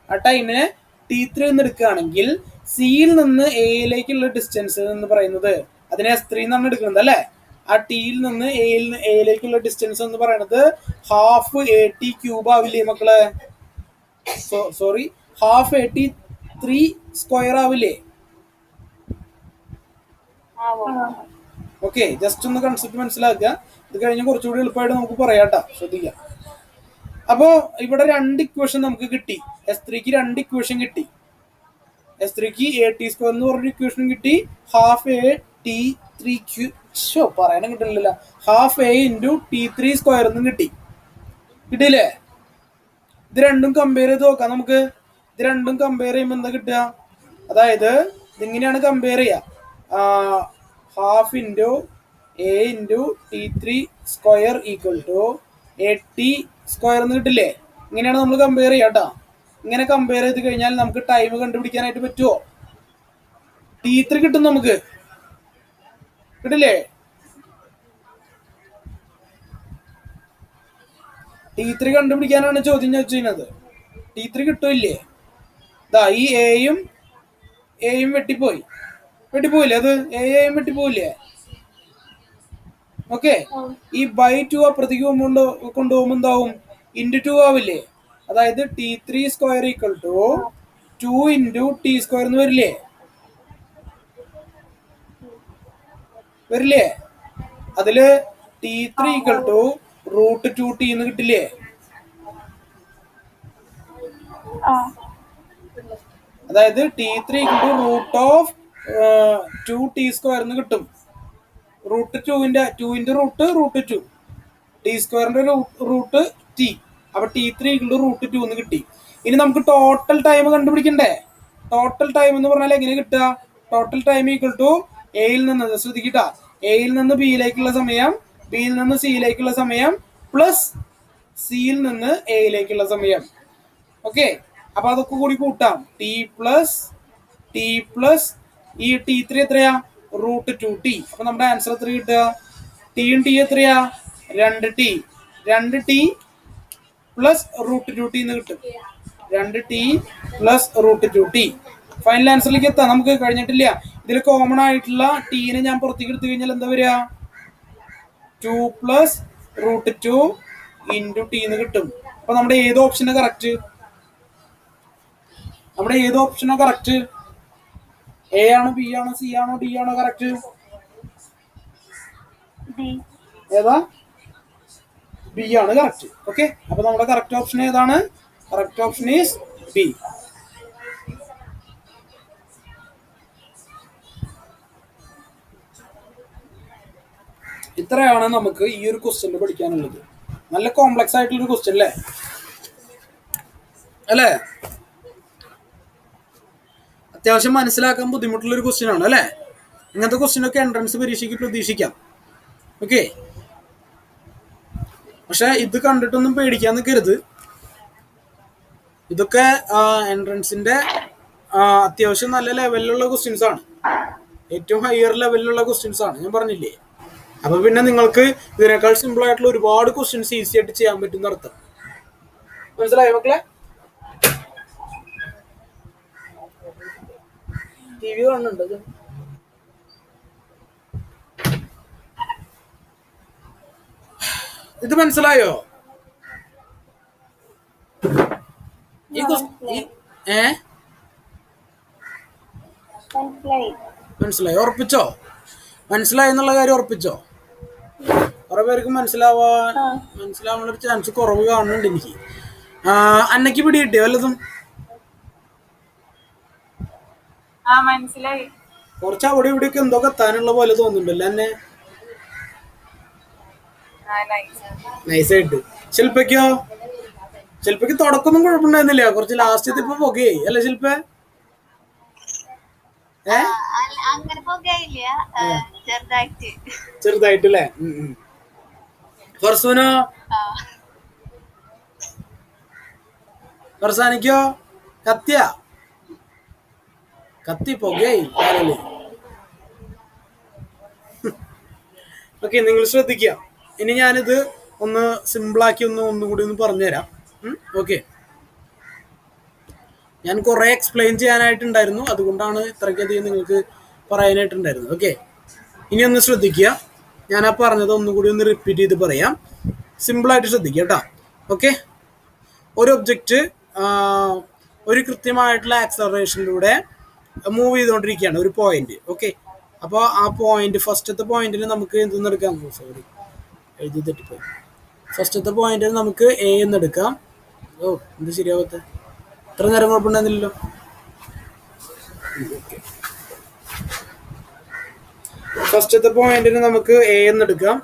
ആ ടൈമിനെ T3 എന്ന് എടുക്കുകയാണെങ്കിൽ സിയിൽ നിന്ന് എയിലേക്കുള്ള ഡിസ്റ്റൻസ് എന്ന് പറയുന്നത് അതിനെ S3 എന്നാണ് എടുക്കുന്നത് അല്ലേ? ആ ടിയിൽ നിന്ന് എയിലേക്കുള്ള ഡിസ്റ്റൻസ് എന്ന് പറയുന്നത് ഹാഫ് AT³ ആവില്ലേ മക്കളെ? സോറി, ഹാഫ് AT3² ആവില്ലേ? ഓക്കെ, ജസ്റ്റ് ഒന്ന് കൺസെപ്റ്റ് മനസ്സിലാക്കുക. ഇത് കഴിഞ്ഞ് കുറച്ചുകൂടി എളുപ്പമായിട്ട് നമുക്ക് പറയാട്ടോ, ശ്രദ്ധിക്കാം. അപ്പോ ഇവിടെ 2 ഇക്വേഷൻ നമുക്ക് കിട്ടി. S3ക്ക് 2 ഇക്വേഷൻ കിട്ടി. S3ക്ക് AT² എന്ന് പറഞ്ഞ ഇക്വേഷൻ കിട്ടി. ഹാഫ് AT3 പറയാനും കിട്ടില്ല. ഹാഫ് A × T3² എന്നും കിട്ടിയില്ലേ? ഇത് രണ്ടും കമ്പയർ ചെയ്ത് നോക്കാം നമുക്ക്. ഇത് രണ്ടും കമ്പയർ ചെയ്യുമ്പോൾ എന്താ കിട്ടുക? അതായത് ഇതിങ്ങനെയാണ് കമ്പയർ ചെയ്യുക. ഹാഫ് A × T3² = AT² എന്ന് കിട്ടില്ലേ? ഇങ്ങനെയാണ് നമ്മൾ കമ്പയർ ചെയ്യുക കേട്ടോ. ഇങ്ങനെ കമ്പയർ ചെയ്ത് കഴിഞ്ഞാൽ നമുക്ക് ടൈം കണ്ടുപിടിക്കാനായിട്ട് പറ്റുമോ? T3 കിട്ടും നമുക്ക്, കിട്ടില്ലേ? T3 കണ്ടുപിടിക്കാനാണ് ചോദ്യം ചോദിച്ചിരുന്നത്. T3 കിട്ടൂല്ലേ? ഇതാ ഈ എയും വെട്ടിപ്പോയില്ലേ? അത് എയും വെട്ടിപ്പോയില്ലേ? ഓക്കെ. ഈ ബൈ 2 അപ്പുറത്തേക്ക് കൊണ്ടുപോകുമ്പോൾ എന്താവും? × 2 ആവില്ലേ? അതായത് T3 square equal to 2 × T square എന്ന് വരില്ലേ? അതില് T3 ഈക്വൽ ടു √2T എന്ന് കിട്ടില്ലേ? അതായത് T3 equal to √2T square എന്ന് കിട്ടും. √2ന്റെ 2 √2 T സ്ക്വയറിന്റെ റൂട്ട് T. അപ്പൊ T3 ഈക്വൽ ടു √2 എന്ന് കിട്ടി. ഇനി നമുക്ക് ടോട്ടൽ ടൈം കണ്ടുപിടിക്കണ്ടേ? ടോട്ടൽ ടൈം എന്ന് പറഞ്ഞാൽ എങ്ങനെ കിട്ടുക? ടോട്ടൽ ടൈം ഈക്വൽ ടു എയിൽ നിന്ന്, ശ്രദ്ധിക്കട്ടാ, എയിൽ നിന്ന് ബിയിലേക്കുള്ള സമയം, ബിയിൽ നിന്ന് സിയിലേക്കുള്ള സമയം പ്ലസ് സിയിൽ നിന്ന് എയിലേക്കുള്ള സമയം. ഓക്കെ. അപ്പൊ അതൊക്കെ കൂടി കൂട്ടാം. T പ്ലസ് ഈ T3 എത്രയാ? √2T. അപ്പൊ നമ്മുടെ ആൻസർ എത്ര കിട്ടുക? T എത്രയാ? 2T. 2T പ്ലസ് √2T എന്ന് കിട്ടും. 2T plus √2T. ഫൈനൽ ആൻസറിലേക്ക് എത്താം. നമുക്ക് കഴിഞ്ഞിട്ടില്ല. ഇതിൽ കോമൺ ആയിട്ടുള്ള ടീനെ ഞാൻ പുറത്തേക്ക് എടുത്തു കഴിഞ്ഞാൽ എന്താ വരിക? 2 പ്ലസ് √2 × T എന്ന് കിട്ടും. അപ്പൊ നമ്മുടെ ഏത് ഓപ്ഷനാണ് കറക്റ്റ്? എ ആണോ, ബി ആണോ, സി ആണോ, ഡി ആണോ കറക്റ്റ്? ഏതാ? ബി ആണ് കറക്റ്റ്. ഓക്കെ. അപ്പൊ നമ്മുടെ കറക്റ്റ് ഓപ്ഷൻ ഏതാണ്? Correct option is B. ഇത്രയാണ് നമുക്ക് ഈ ഒരു ക്വസ്റ്റ്യൻ പഠിക്കാനുള്ളത്. നല്ല കോംപ്ലക്സ് ആയിട്ടുള്ളൊരു ക്വസ്റ്റ്യൻ അല്ലേ? അത്യാവശ്യം മനസ്സിലാക്കാൻ ബുദ്ധിമുട്ടുള്ളൊരു ക്വസ്റ്റ്യൻ ആണ് അല്ലേ? ഇങ്ങനത്തെ ക്വസ്റ്റ്യൻ ഒക്കെ എൻട്രൻസ് പരീക്ഷയ്ക്ക് പ്രതീക്ഷിക്കാം. ഓക്കെ. പക്ഷെ ഇത് കണ്ടിട്ടൊന്നും പേടിക്കാൻ നിൽക്കരുത്. ഇതൊക്കെ എൻട്രൻസിന്റെ അത്യാവശ്യം നല്ല ലെവലിലുള്ള ക്വസ്റ്റ്യൻസ് ആണ്. ഏറ്റവും ഹയർ ലെവലിലുള്ള ക്വസ്റ്റ്യൻസ് ആണ്, ഞാൻ പറഞ്ഞില്ലേ. അപ്പൊ പിന്നെ നിങ്ങൾക്ക് ഇതിനേക്കാൾ സിമ്പിൾ ആയിട്ടുള്ള ഒരുപാട് ക്വസ്റ്റ്യൻസ് ഈസി ആയിട്ട് ചെയ്യാൻ പറ്റുന്ന അർത്ഥം. മനസ്സിലായോ മക്കളെ? TV കാണുന്നുണ്ട്. ഇത് മനസ്സിലായോ? മനസ്സിലായി? ഉറപ്പിച്ചോ? മനസ്സിലായി എന്നുള്ള കാര്യം ഉറപ്പിച്ചോ? കുറെ പേർക്ക് മനസ്സിലാവാനുള്ളൊരു ചാൻസ് കുറവ് കാണുന്നുണ്ട് എനിക്ക്. അന്നയ്ക്ക് പിടി കിട്ടിയോ വല്ലതും? മനസ്സിലായി. കുറച്ച് അവിടെ ഇവിടെയൊക്കെ എന്തൊക്കെ എത്താനുള്ള പോലെ തോന്നുന്നുണ്ടല്ലോ എന്നെ. നൈസായിട്ട്. ശില്പയ്ക്ക് തുടക്കൊന്നും കുഴപ്പമുണ്ടായിരുന്നില്ല. കുറച്ച് ലാസ്റ്റ് ഇപ്പൊ പുകയായി അല്ലേ ശില്പ? ചെറുതായിട്ടല്ലേ? ഫർസൂനോ? ഫർസാനിക്കോ? കത്തി പുകയായി. ഓക്കെ. നിങ്ങൾ ശ്രദ്ധിക്കുക. ഇനി ഞാനിത് ഒന്ന് സിമ്പിളാക്കി ഒന്നുകൂടി പറഞ്ഞുതരാം. ഓക്കെ. ഞാൻ കുറെ എക്സ്പ്ലെയിൻ ചെയ്യാനായിട്ടുണ്ടായിരുന്നു, അതുകൊണ്ടാണ് ഇത്രയ്ക്കധികം നിങ്ങൾക്ക് പറയാനായിട്ടുണ്ടായിരുന്നത്. ഓക്കെ. ഇനി ഒന്ന് ശ്രദ്ധിക്കുക. ഞാൻ ആ പറഞ്ഞത് ഒന്നുകൂടി ഒന്ന് റിപ്പീറ്റ് ചെയ്ത് പറയാം. സിമ്പിളായിട്ട് ശ്രദ്ധിക്കുക കേട്ടോ. ഓക്കെ. ഒരു ഒബ്ജക്റ്റ് ഒരു കൃത്യമായിട്ടുള്ള ആക്സലറേഷനിലൂടെ മൂവ് ചെയ്തുകൊണ്ടിരിക്കുകയാണ്, ഒരു പോയിന്റ്. ഓക്കെ. അപ്പോൾ ആ പോയിന്റ്, ഫസ്റ്റത്തെ പോയിന്റിന് നമുക്ക് എന്തെന്നെടുക്കാം? എഴുതി തെറ്റിപ്പോയി. ഫസ്റ്റത്തെ പോയിന്റിന് നമുക്ക് എ എന്നെടുക്കാം. എന്ത് ശരിയാവത്തെ? ഇത്ര നേരം കുഴപ്പമുണ്ടായിരുന്നില്ലല്ലോ. ഫസ്റ്റത്തെ പോയിന്റിന് നമുക്ക് എ എന്നെടുക്കാം.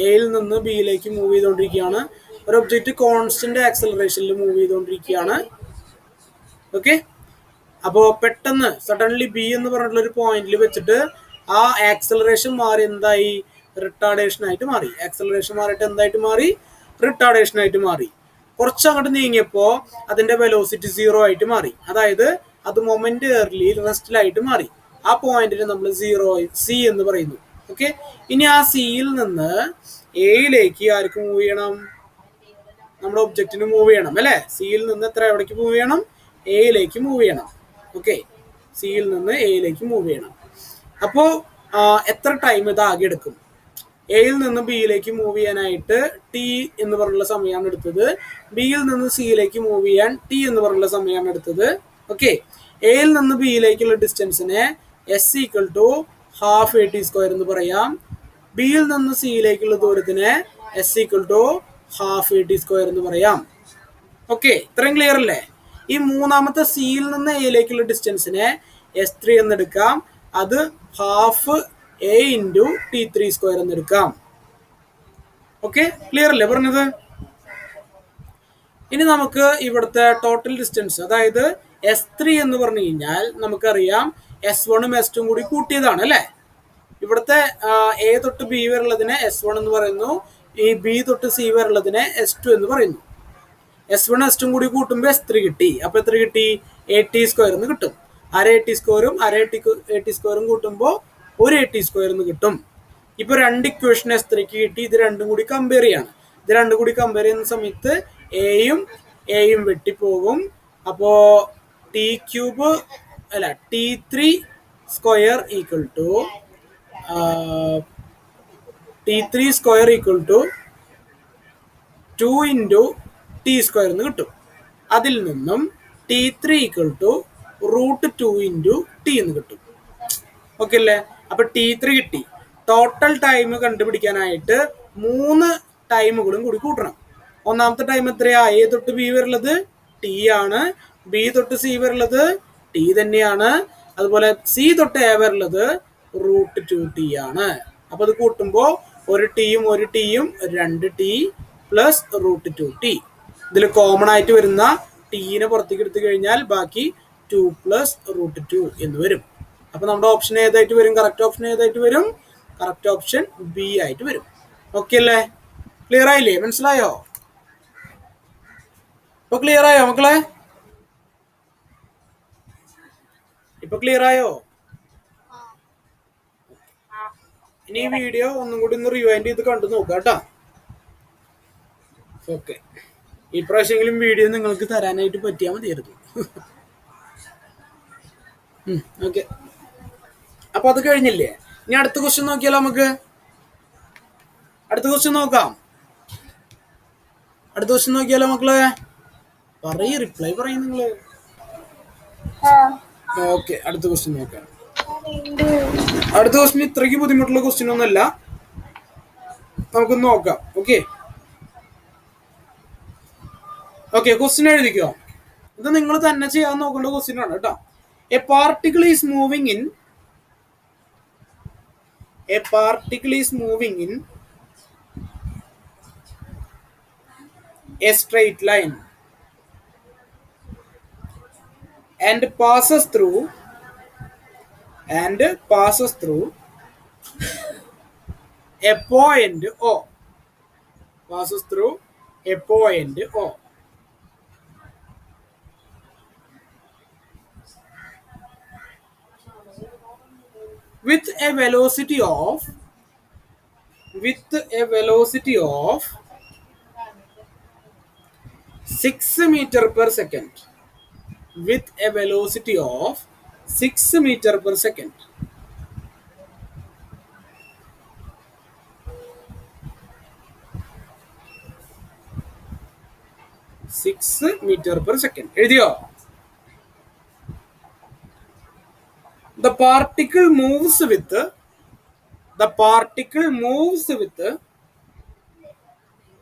എയിൽ നിന്ന് ബിയിലേക്ക് മൂവ് ചെയ്തുകൊണ്ടിരിക്കുകയാണ്. ഒരു ഒബ്ജക്റ്റ് കോൺസ്റ്റന്റ് ആക്സലറേഷനിൽ മൂവ് ചെയ്തുകൊണ്ടിരിക്കുകയാണ്. ഓക്കെ. അപ്പോൾ പെട്ടെന്ന് സഡൻലി ബി എന്ന് പറഞ്ഞിട്ടുള്ള ഒരു പോയിന്റിൽ വെച്ചിട്ട് ആ ആക്സലറേഷൻ മാറി എന്തായി? റിട്ടാർഡേഷൻ ആയിട്ട് മാറി. ആക്സലറേഷൻ മാറിയിട്ട് എന്തായിട്ട് മാറി? റിട്ടാർഡേഷൻ ആയിട്ട് മാറി. കുറച്ചങ്ങോട്ട് നീങ്ങിയപ്പോൾ അതിന്റെ വെലോസിറ്റി 0 ആയിട്ട് മാറി. അതായത് അത് മൊമെന്ററിലി റെസ്റ്റിലായിട്ട് മാറി. ആ പോയിന്റിന് നമ്മൾ സി എന്ന് പറയുന്നു. ഓക്കെ. ഇനി ആ സിയിൽ നിന്ന് എയിലേക്ക് ആർക്ക് മൂവ് ചെയ്യണം? നമ്മുടെ ഒബ്ജക്റ്റിന് മൂവ് ചെയ്യണം അല്ലേ? സിയിൽ നിന്ന് എത്ര എവിടേക്ക് മൂവ് ചെയ്യണം? എയിലേക്ക് മൂവ് ചെയ്യണം. ഓക്കെ, സിയിൽ നിന്ന് എയിലേക്ക് മൂവ് ചെയ്യണം. അപ്പോൾ എത്ര ടൈം ഇത് ആകെ എടുക്കും? എയിൽ നിന്ന് ബിയിലേക്ക് മൂവ് ചെയ്യാനായിട്ട് ടി എന്ന് പറഞ്ഞുള്ള സമയമാണ് എടുത്തത്. ബിയിൽ നിന്ന് സിയിലേക്ക് മൂവ് ചെയ്യാൻ ടി എന്ന് പറഞ്ഞുള്ള സമയമാണ് എടുത്തത്. ഓക്കെ, എയിൽ നിന്ന് ബിയിലേക്കുള്ള ഡിസ്റ്റൻസിനെ S equal to half A T square എന്ന് പറയാം. ബിയിൽ നിന്ന് സിയിലേക്കുള്ള ദൂരത്തിനെ S equal to half A T square എന്ന് പറയാം. ഓക്കെ, ഇത്രയും ക്ലിയർ അല്ലേ? ഈ മൂന്നാമത്തെ സിയിൽ നിന്ന് എയിലേക്കുള്ള ഡിസ്റ്റൻസിനെ S3 എന്നെടുക്കാം. അത് half A into T3 square എന്നെടുക്കാം. ഓക്കെ, ക്ലിയർ അല്ലേ പറഞ്ഞത്? ഇനി നമുക്ക് ഇവിടുത്തെ ടോട്ടൽ ഡിസ്റ്റൻസ്, അതായത് S3 എന്ന് പറഞ്ഞു കഴിഞ്ഞാൽ നമുക്കറിയാം S1ഉം S2ഉം കൂടി കൂട്ടിയതാണ് അല്ലേ? ഇവിടുത്തെ എ തൊട്ട് ബി വരെയുള്ളതിനെ S1 എന്ന് പറയുന്നു. ഈ ബി തൊട്ട് സി വരെയുള്ളതിനെ S2 എന്ന് പറയുന്നു. S1 S2 കൂടി കൂട്ടുമ്പോൾ S3 കിട്ടി. അപ്പൊ എത്ര കിട്ടി? AT സ്ക്വയർ എന്ന് കിട്ടും. അര AT സ്ക്വയറും അര AT സ്ക്വയറും കൂട്ടുമ്പോൾ ഒരു AT സ്ക്വയർ എന്ന് കിട്ടും. ഇപ്പൊ രണ്ട് ഇക്വേഷൻ S3ക്ക് കിട്ടി. ഇത് രണ്ടും കൂടി കമ്പയർ ചെയ്യാണ്. ഇത് രണ്ടും കൂടി കമ്പയർ ചെയ്യുന്ന സമയത്ത് എയും വെട്ടിപ്പോകും. അപ്പോ T3 square equal to T3 square equal to 2 into T square എന്ന് കിട്ടും. അതിൽ നിന്നും T3 equal to √2 into T എന്ന് കിട്ടും. ഓക്കെ അല്ലേ? അപ്പൊ T3 കിട്ടി. ടോട്ടൽ ടൈം കണ്ടുപിടിക്കാനായിട്ട് 3 ടൈമുകളും കൂടി കൂട്ടണം. ഒന്നാമത്തെ ടൈം എത്രയാ? എ തൊട്ട് ബി വരെയുള്ളത് ടി ആണ്. ബി തൊട്ട് സി വരെയുള്ളത് ടി തന്നെയാണ്. അതുപോലെ സി തൊട്ട് എ വരെയുള്ളത് √2t ആണ്. അപ്പൊ അത് കൂട്ടുമ്പോൾ ഒരു ടിയും 2t പ്ലസ് √2t. ഇതിൽ കോമൺ ആയിട്ട് വരുന്ന ടീനെ പുറത്തേക്ക് എടുത്തു കഴിഞ്ഞാൽ ബാക്കി 2 പ്ലസ് √2 എന്ന് വരും. അപ്പൊ നമ്മുടെ ഓപ്ഷൻ ഏതായിട്ട് വരും? കറക്റ്റ് ഓപ്ഷൻ ഏതായിട്ട് വരും? കറക്റ്റ് ഓപ്ഷൻ ബി ആയിട്ട് വരും. ഓക്കെ അല്ലേ? ക്ലിയർ ആയില്ലേ? മനസ്സിലായോ? ഇപ്പൊ ക്ലിയർ ആയോ മക്കളെ? ഇപ്പൊ ക്ലിയർ ആയോ? ഇനി ഈ വീഡിയോ ഒന്നും കൂടി ഒന്ന് റിവൈൻഡ് ചെയ്ത് കണ്ടു നോക്കാം കേട്ടോ. ഓക്കെ, ഈ പ്രാവശ്യമെങ്കിലും വീഡിയോ നിങ്ങൾക്ക് തരാനായിട്ട് പറ്റിയാൽ മതിയായിരുന്നു. ഓക്കെ, അപ്പൊ അത് കഴിഞ്ഞില്ലേ? ഇനി അടുത്ത ക്വസ്റ്റ്യൻ നോക്കിയാലോ? നമുക്ക് അടുത്ത ക്വസ്റ്റ്യൻ നോക്കാം. അടുത്ത ക്വസ്റ്റ്യൻ നോക്കിയാലോ മക്കളെ? പറയ്, റിപ്ലൈ പറയും നിങ്ങള്. ഓക്കെ, അടുത്ത ക്വസ്റ്റ്യൻ നോക്കാം. അടുത്ത ക്വസ്റ്റ്യൻ ഇത്രയ്ക്ക് ബുദ്ധിമുട്ടുള്ള ക്വസ്റ്റ്യൻ ഒന്നല്ല, നമുക്കൊന്ന് നോക്കാം. ഓക്കെ ഓക്കെ, ക്വസ്റ്റ്യൻ എഴുതിക്കോ. ഇത് നിങ്ങൾ തന്നെ ചെയ്യാൻ നോക്കേണ്ട ക്വസ്റ്റ്യൻ ആണ് കേട്ടോ. A particle is moving in a straight line and passes through a point O. With a velocity of 6 meter per second. With a velocity of 6 meter per second. എഴുതിയോ? The particle moves with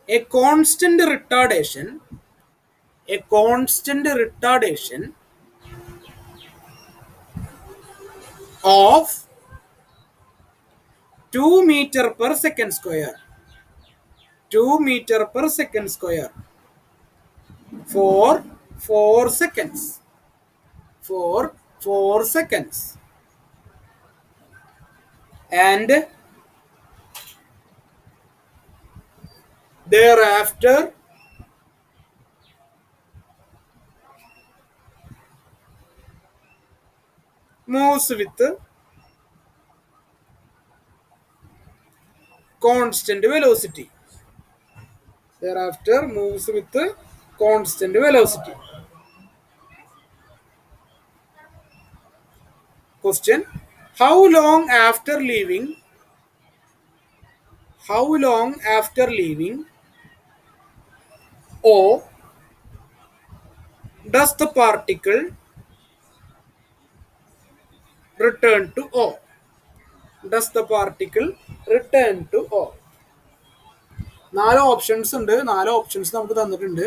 a constant retardation of 2 meter per second square. For 4 seconds. And thereafter moves with constant velocity. Thereafter moves with constant velocity. Question: How long after leaving? How long after leaving O does the particle return to O? Does the particle return to O? നാല് ഓപ്ഷൻസ് ഉണ്ട്. നാല് ഓപ്ഷൻസ് നമുക്ക് തന്നിട്ടുണ്ട്.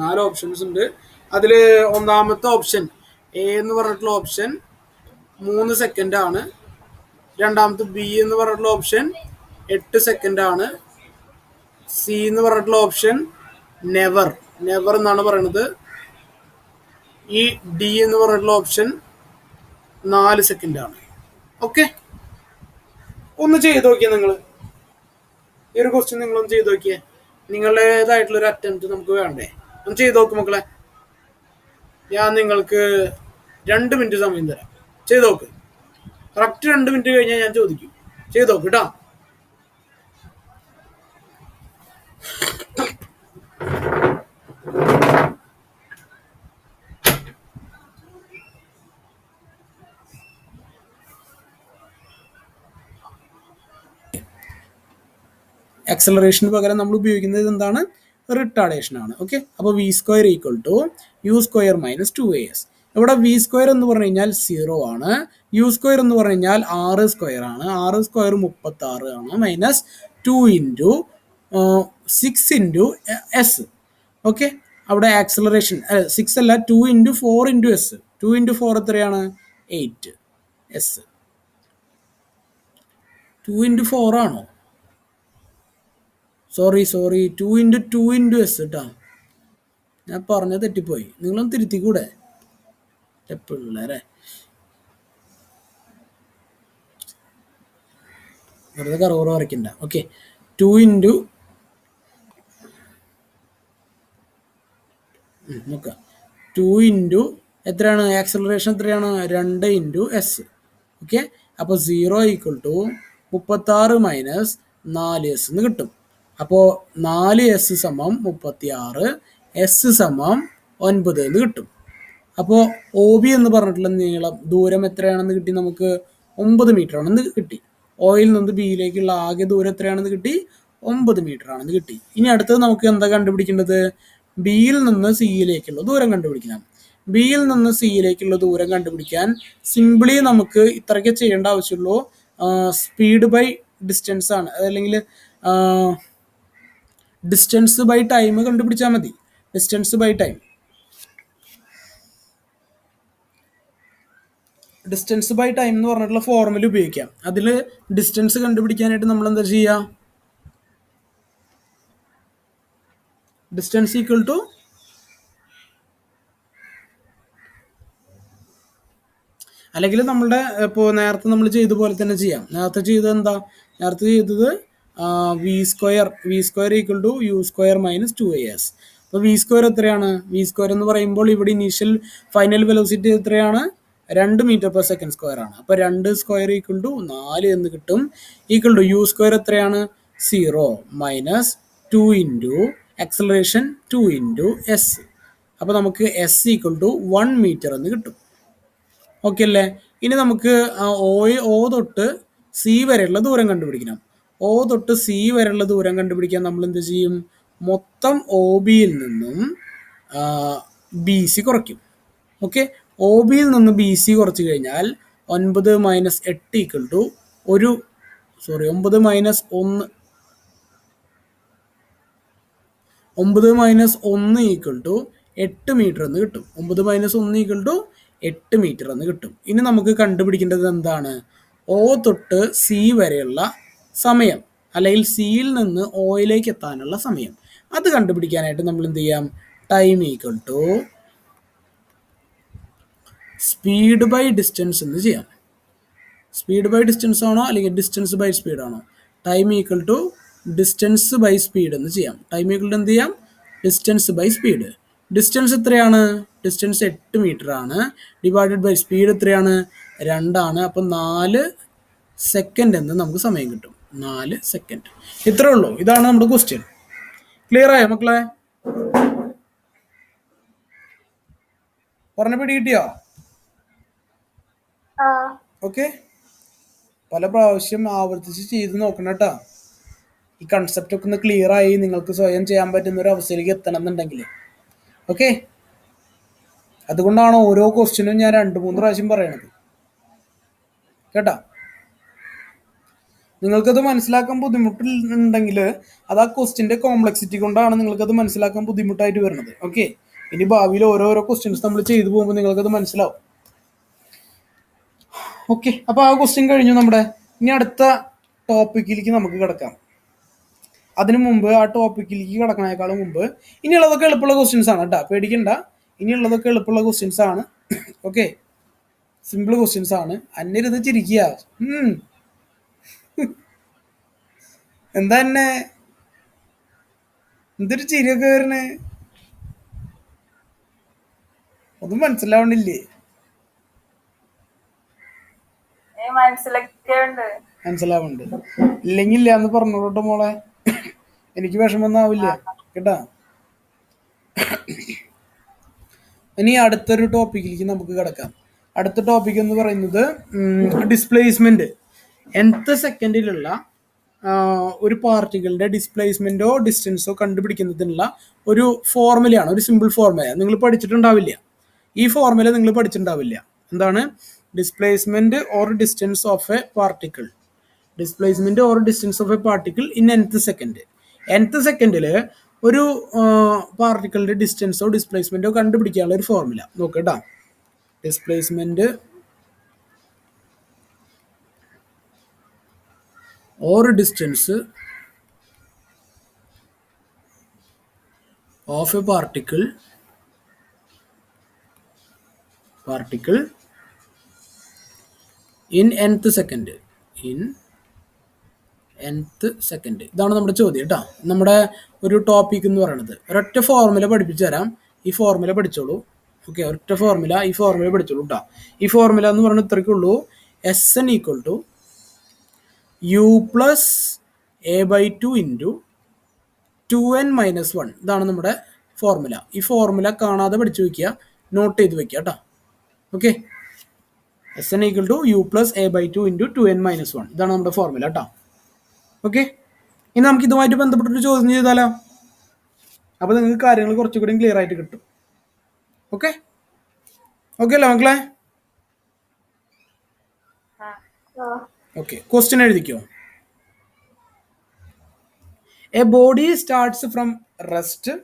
നാല് ഓപ്ഷൻസ് ഉണ്ട്. അതിൽ ഒന്നാമത്തെ ഓപ്ഷൻ എ എന്ന് പറഞ്ഞിട്ടുള്ള ഓപ്ഷൻ 3 സെക്കൻഡ് ആണ്. രണ്ടാമത്തെ ബി എന്ന് പറഞ്ഞിട്ടുള്ള ഓപ്ഷൻ 8 സെക്കൻഡ് ആണ്. സി എന്ന് പറഞ്ഞിട്ടുള്ള ഓപ്ഷൻ നെവർ നെവർ എന്നാണ് പറയുന്നത്. ഈ ഡി എന്ന് പറഞ്ഞിട്ടുള്ള ഓപ്ഷൻ 4 സെക്കൻഡ് ആണ്. ഓക്കെ, ഒന്ന് ചെയ്ത് നോക്കിയേ നിങ്ങൾ. ഈ ഒരു ക്വസ്റ്റ്യൻ നിങ്ങളൊന്ന് ചെയ്ത് നോക്കിയേ. നിങ്ങളുടേതായിട്ടുള്ളൊരു അറ്റംപ്റ്റ് നമുക്ക് വേണ്ടേ? ഒന്ന് ചെയ്ത് നോക്കും മക്കളെ. ഞാൻ നിങ്ങൾക്ക് 2 മിനിറ്റ് സമയം തരാം. ചെയ്ത് നോക്ക്. കറക്റ്റ് 2 മിനിറ്റ് കഴിഞ്ഞാൽ ഞാൻ ചോദിക്കും. ചെയ്ത് നോക്ക് കേട്ടോ. ആക്സലറേഷന് പകരം നമ്മൾ ഉപയോഗിക്കുന്നത് എന്താണ്? റിട്ടാർഡേഷൻ ആണ്. ഓക്കെ, അപ്പോൾ V square equal to U square minus 2as. ഇവിടെ വി സ്ക്വയർ എന്ന് പറഞ്ഞു കഴിഞ്ഞാൽ 0 ആണ്. യു സ്ക്വയർ എന്ന് പറഞ്ഞു കഴിഞ്ഞാൽ 6 സ്ക്വയർ ആണ്. 6 സ്ക്വയർ 36 ആണ്. Minus 2 into 6 into S. Okay, അവിടെ ആക്സലറേഷൻ 6 അല്ല, 2 ഇൻറ്റു 4 ഇൻറ്റു എസ്. 2 ഇൻറ്റു 4 എത്രയാണ്? 8 എസ്. 2 ഇൻറ്റു 4 ആണോ? സോറി 2 ഇൻറ്റു 2 ഇൻറ്റു എസ് കേട്ടോ. ഞാൻ പറഞ്ഞത് തെറ്റിപ്പോയി. നിങ്ങളൊന്ന് തിരുത്തിക്കൂടെ പിള്ളേരെ? വെറുതെ കറവറ വരയ്ക്കണ്ട. ഓക്കെ, 2 ഇൻറ്റു നോക്കാം. 2 ഇൻറ്റു എത്രയാണ്? ആക്സലറേഷൻ എത്രയാണ്? 2 ഇൻറ്റു എസ്. ഓക്കെ, അപ്പോൾ 0 ഈക്വൽ ടു 36 മൈനസ് 4s എന്ന് കിട്ടും. അപ്പോൾ 4s സമം 36, എസ് സമം 9 എന്ന് കിട്ടും. അപ്പോൾ ഒ ബി എന്ന് പറഞ്ഞിട്ടുള്ള നീളം ദൂരം എത്രയാണെന്ന് കിട്ടി? നമുക്ക് 9 മീറ്റർ ആണെന്ന് കിട്ടി. ഒയിൽ നിന്ന് ബിയിലേക്കുള്ള ആകെ ദൂരം എത്രയാണെന്ന് കിട്ടി? 9 മീറ്റർ ആണെന്ന് കിട്ടി. ഇനി അടുത്തത് നമുക്ക് എന്താ കണ്ടുപിടിക്കേണ്ടത്? ബിയിൽ നിന്ന് സിയിലേക്കുള്ള ദൂരം കണ്ടുപിടിക്കണം. ബിയിൽ നിന്ന് സിയിലേക്കുള്ള ദൂരം കണ്ടുപിടിക്കാൻ സിംപിളി നമുക്ക് ഇത്രയ്ക്ക് ചെയ്യേണ്ട ആവശ്യമുള്ളൂ. സ്പീഡ് ബൈ ഡിസ്റ്റൻസ് ആണ്, അതല്ലെങ്കിൽ ഡിസ്റ്റൻസ് ബൈ ടൈം കണ്ടുപിടിച്ചാൽ മതി. Distance by time. Distance by time എന്ന് പറഞ്ഞിട്ടുള്ള ഫോർമുല ഉപയോഗിക്കാം. അതിൽ ഡിസ്റ്റൻസ് കണ്ടുപിടിക്കാനായിട്ട് നമ്മൾ എന്താ ചെയ്യുക? ഡിസ്റ്റൻസ് ഈക്വൽ ടു അല്ലെങ്കിൽ നമ്മളുടെ ഇപ്പോൾ നേരത്തെ നമ്മൾ ചെയ്ത പോലെ തന്നെ ചെയ്യാം. നേരത്തെ ചെയ്തത് എന്താ? നേരത്തെ ചെയ്തത് v square equal to U square minus 2as. അപ്പോൾ വി സ്ക്വയർ എത്രയാണ്? വി സ്ക്വയർ എന്ന് പറയുമ്പോൾ ഇവിടെ ഇനീഷ്യൽ ഫൈനൽ വെലോസിറ്റി എത്രയാണ്? 2 മീറ്റർ പെർ സെക്കൻഡ് സ്ക്വയർ ആണ്. അപ്പോൾ 2 സ്ക്വയർ ഈക്വൽ ടു 4 എന്ന് കിട്ടും. ഈക്വൽ ടു യു സ്ക്വയർ എത്രയാണ്? 0 minus 2 into acceleration 2 into S. അപ്പോൾ നമുക്ക് എസ് ഈക്വൽ ടു 1 മീറ്റർ എന്ന് കിട്ടും. ഓക്കെ അല്ലേ? ഇനി നമുക്ക് ഒ തൊട്ട് സി വരെയുള്ള ദൂരം കണ്ടുപിടിക്കണം. ഒ തൊട്ട് സി വരെയുള്ള ദൂരം കണ്ടുപിടിക്കാൻ നമ്മൾ എന്ത് ചെയ്യും? മൊത്തം ഒ ബിയിൽ നിന്നും ബി സി കുറയ്ക്കും. ഓക്കെ, ഒ ബിയിൽ നിന്ന് ബി സി കുറച്ച് കഴിഞ്ഞാൽ 9 മൈനസ് 8 ഈക്വൽ ടു 9 മൈനസ് 1 ഈക്വൽ ടു 8 മീറ്റർ എന്ന് കിട്ടും. 9 മൈനസ് 1 ഈക്വൽ ടു 8 മീറ്റർ എന്ന് കിട്ടും. ഇനി നമുക്ക് കണ്ടുപിടിക്കേണ്ടത് എന്താണ്? ഒ തൊട്ട് സി വരെയുള്ള സമയം, അല്ലെങ്കിൽ സിയിൽ നിന്ന് ഒയിലേക്ക് എത്താനുള്ള സമയം. അത് കണ്ടുപിടിക്കാനായിട്ട് നമ്മൾ എന്ത് ചെയ്യാം? Time equal to speed by distance എന്ന് ചെയ്യാം. സ്പീഡ് ബൈ ഡിസ്റ്റൻസ് ആണോ അല്ലെങ്കിൽ ഡിസ്റ്റൻസ് ബൈ സ്പീഡ് ആണോ? Time equal to distance by speed എന്ന് ചെയ്യാം. ടൈം ഈക്വൽ ടു എന്ത് ചെയ്യാം? Distance by speed. ഡിസ്റ്റൻസ് എത്രയാണ്? ഡിസ്റ്റൻസ് 8 മീറ്റർ ആണ്. ഡിവൈഡഡ് ബൈ സ്പീഡ് എത്രയാണ്? 2 ആണ്. അപ്പം 4 സെക്കൻഡ് എന്ന് നമുക്ക് സമയം കിട്ടും. 4 സെക്കൻഡ്. ഇത്രേ ഉള്ളൂ. ഇതാണ് നമ്മുടെ ക്വസ്റ്റ്യൻ. ക്ലിയർ ആയോ മക്കളെ? പറഞ്ഞ പിടി കിട്ടിയോ? ഓക്കെ. പല പ്രാവശ്യം ആവർത്തിച്ച് ചെയ്ത് നോക്കണം കേട്ടോ. ഈ കൺസെപ്റ്റ് ഒക്കെ ഒന്ന് ക്ലിയർ ആയി നിങ്ങൾക്ക് സ്വയം ചെയ്യാൻ പറ്റുന്ന ഒരു അവസ്ഥയിലേക്ക് എത്തണം എന്നുണ്ടെങ്കിൽ. ഓക്കെ. അതുകൊണ്ടാണ് ഓരോ ക്വസ്റ്റ്യനും ഞാൻ 2-3 പ്രാവശ്യം പറയണത് കേട്ടാ. നിങ്ങൾക്കത് മനസ്സിലാക്കാൻ ബുദ്ധിമുട്ടുണ്ടെങ്കിൽ അത് ആ ക്വസ്റ്റ്യൻ്റെ കോംപ്ലക്സിറ്റി കൊണ്ടാണ് നിങ്ങൾക്കത് മനസ്സിലാക്കാൻ ബുദ്ധിമുട്ടായിട്ട് വരുന്നത്. ഓക്കെ. ഇനി ഭാവിയിൽ ഓരോരോ ക്വസ്റ്റ്യൻസ് നമ്മൾ ചെയ്തു പോകുമ്പോൾ നിങ്ങൾക്കത് മനസ്സിലാവും. ഓക്കെ. അപ്പോൾ ആ ക്വസ്റ്റ്യൻ കഴിഞ്ഞു നമ്മുടെ. ഇനി അടുത്ത ടോപ്പിക്കിലേക്ക് നമുക്ക് കിടക്കാം. അതിനു മുമ്പ് ആ ടോപ്പിക്കിലേക്ക് കിടക്കണേക്കാളും മുമ്പ് ഇനിയുള്ളതൊക്കെ എളുപ്പമുള്ള ക്വസ്റ്റ്യൻസ് ആണ് കേട്ടോ. പേടിക്കണ്ട. ഇനിയുള്ളതൊക്കെ എളുപ്പമുള്ള ക്വസ്റ്റ്യൻസ് ആണ്. ഓക്കെ. സിമ്പിൾ ക്വസ്റ്റ്യൻസ് ആണ്. അന്യരുത് ചിരിക്കുക. എന്താ തന്നെ എന്തൊരു ചിരിയൊക്കെ വരണേ? ഒന്നും മനസ്സിലാവണില്ലേ? മനസ്സിലാവുന്നുണ്ട്. ഇല്ലെങ്കിൽ ഇല്ല എന്ന് പറഞ്ഞോട്ടോ മോളെ. എനിക്ക് വിഷമൊന്നും ആവില്ല കേട്ടാ. ഇനി അടുത്തൊരു ടോപ്പിക്കിലേക്ക് നമുക്ക് കിടക്കാം. അടുത്ത ടോപ്പിക് എന്ന് പറയുന്നത് ഡിസ്പ്ലേസ്മെന്റ്. nth സെക്കൻഡിലുള്ള ഒരു പാർട്ടിക്കിളിന്റെ ഡിസ്പ്ലേസ്മെന്റോ ഡിസ്റ്റൻസോ കണ്ടുപിടിക്കുന്നതിനുള്ള ഒരു ഫോർമുലയാണ്. ഒരു സിമ്പിൾ ഫോർമുല. നിങ്ങൾ പഠിച്ചിട്ടുണ്ടാവില്ല. ഈ ഫോർമുല നിങ്ങൾ പഠിച്ചിട്ടുണ്ടാവില്ല. എന്താണ്? Displacement or distance of a particle. Displacement or distance of a particle in nth second. nth സെക്കൻഡിൽ ഒരു പാർട്ടിക്കിളിന്റെ ഡിസ്റ്റൻസോ ഡിസ്പ്ലേസ്മെന്റോ കണ്ടുപിടിക്കാനുള്ള ഒരു ഫോർമുല നോക്കട്ടാ. Displacement or distance of a particle in nth second. ഇതാണ് നമ്മുടെ ചോദ്യം കേട്ടോ. നമ്മുടെ ഒരു ടോപ്പിക് എന്ന് പറയുന്നത്. ഒരൊറ്റ ഫോർമുല പഠിപ്പിച്ചു തരാം. ഈ ഫോർമുല പഠിച്ചോളൂ. ഓക്കെ. ഒരൊറ്റ ഫോർമുല. ഈ ഫോർമുല പഠിച്ചോളൂ കേട്ടോ. ഈ ഫോർമുല എന്ന് പറയുന്നത് ഇത്രയ്ക്കുള്ളൂ. SN equal to U+A/2 into 2n-1. ഇതാണ് നമ്മുടെ ഫോർമുല. ഈ ഫോർമുല കാണാതെ പഠിച്ചു വയ്ക്കുക. നോട്ട് ചെയ്ത് വെക്കുക കേട്ടോ. Okay. SN equal to U+A/2 into 2n-1. ഇതാണ് നമ്മുടെ ഫോർമുല കേട്ടോ. ഓക്കെ. ഇനി നമുക്ക് ഇതുമായിട്ട് ബന്ധപ്പെട്ടൊരു ചോദ്യം ചെയ്താലോ? അപ്പോൾ നിങ്ങൾക്ക് കാര്യങ്ങൾ കുറച്ചുകൂടി ക്ലിയർ ആയിട്ട് കിട്ടും. ഓക്കെ. ഓക്കെ അല്ലേ മക്കളെ? ഓക്കെ. ക്വസ്റ്റ്യൻ എഴുതിക്കോ. A body starts from rest.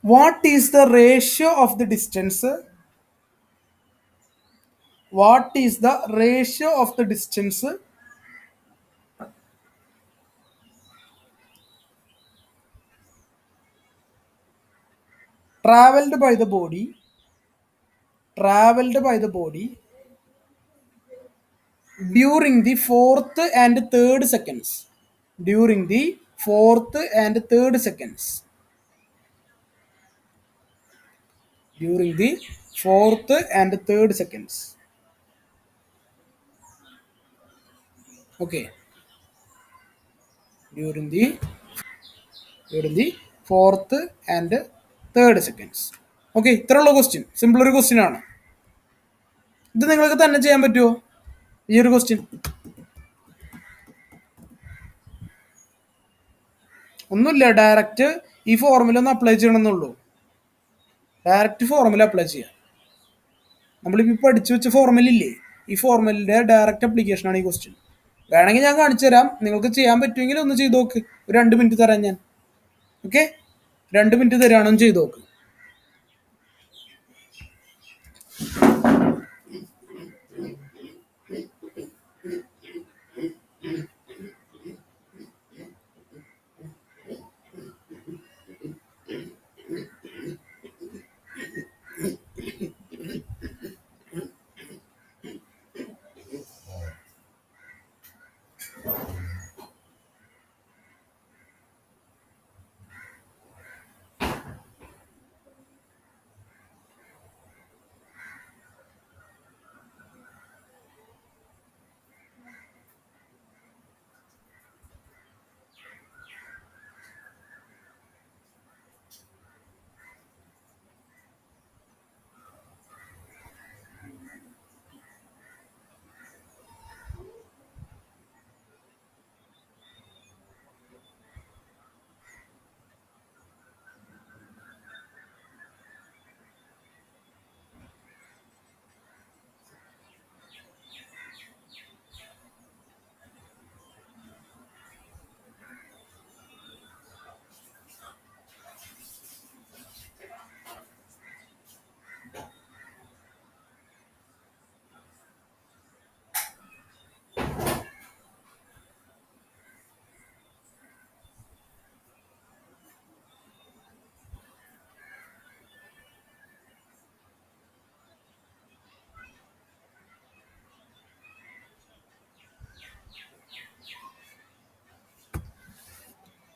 What is the ratio of the distance? Traveled by the body during the fourth and third seconds. Okay. During the fourth and third seconds. Okay. ഇത്രയുള്ള ക്വസ്റ്റ്യൻ. സിമ്പിൾ ഒരു ക്വസ്റ്റ്യൻ ആണ്. ഇത് നിങ്ങൾക്ക് തന്നെ ചെയ്യാൻ പറ്റുമോ ഈ ഒരു ക്വസ്റ്റ്യൻ? ഒന്നുമില്ല. ഡയറക്റ്റ് ഈ ഫോർമുല ഒന്ന് അപ്ലൈ ചെയ്യണമെന്നുള്ളൂ. ഡയറക്റ്റ് ഫോർമുല അപ്ലൈ ചെയ്യാം. നമ്മളിപ്പോൾ പഠിച്ചു വെച്ച ഫോർമുല ഇല്ലേ? ഈ ഫോർമുലയുടെ ഡയറക്റ്റ് അപ്ലിക്കേഷനാണ് ഈ ക്വസ്റ്റ്യൻ. വേണമെങ്കിൽ ഞാൻ കാണിച്ചു തരാം. നിങ്ങൾക്ക് ചെയ്യാൻ പറ്റുമെങ്കിൽ ഒന്ന് ചെയ്ത് നോക്ക്. ഒരു 2 മിനിറ്റ് തരാം ഞാൻ. ഓക്കെ. 2 മിനിറ്റ് തരാണോ ചെയ്ത് നോക്ക്.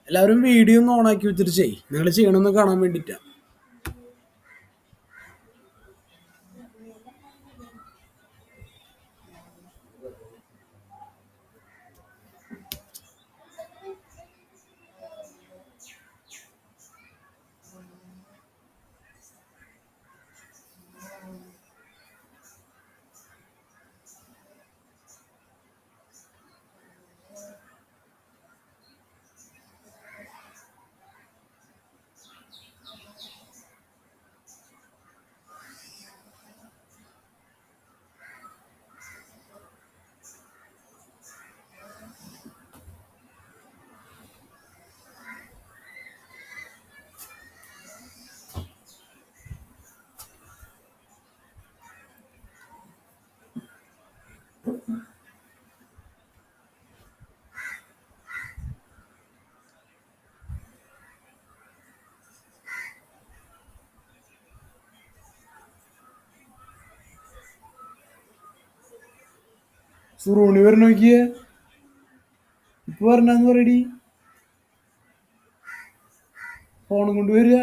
എല്ലാവരും വീഡിയോ ഒന്ന് ഓണാക്കി വെച്ചിട്ട് ചെയ്, നിങ്ങൾ ചെയ്യണമെന്ന് കാണാൻ വേണ്ടിയിട്ടാണ്. സുറൂണി വരണ നോക്കിയേ, ഇപ്പൊ പറഞ്ഞാന്ന് പറയടി, ഫോണും കൊണ്ട് വരിക.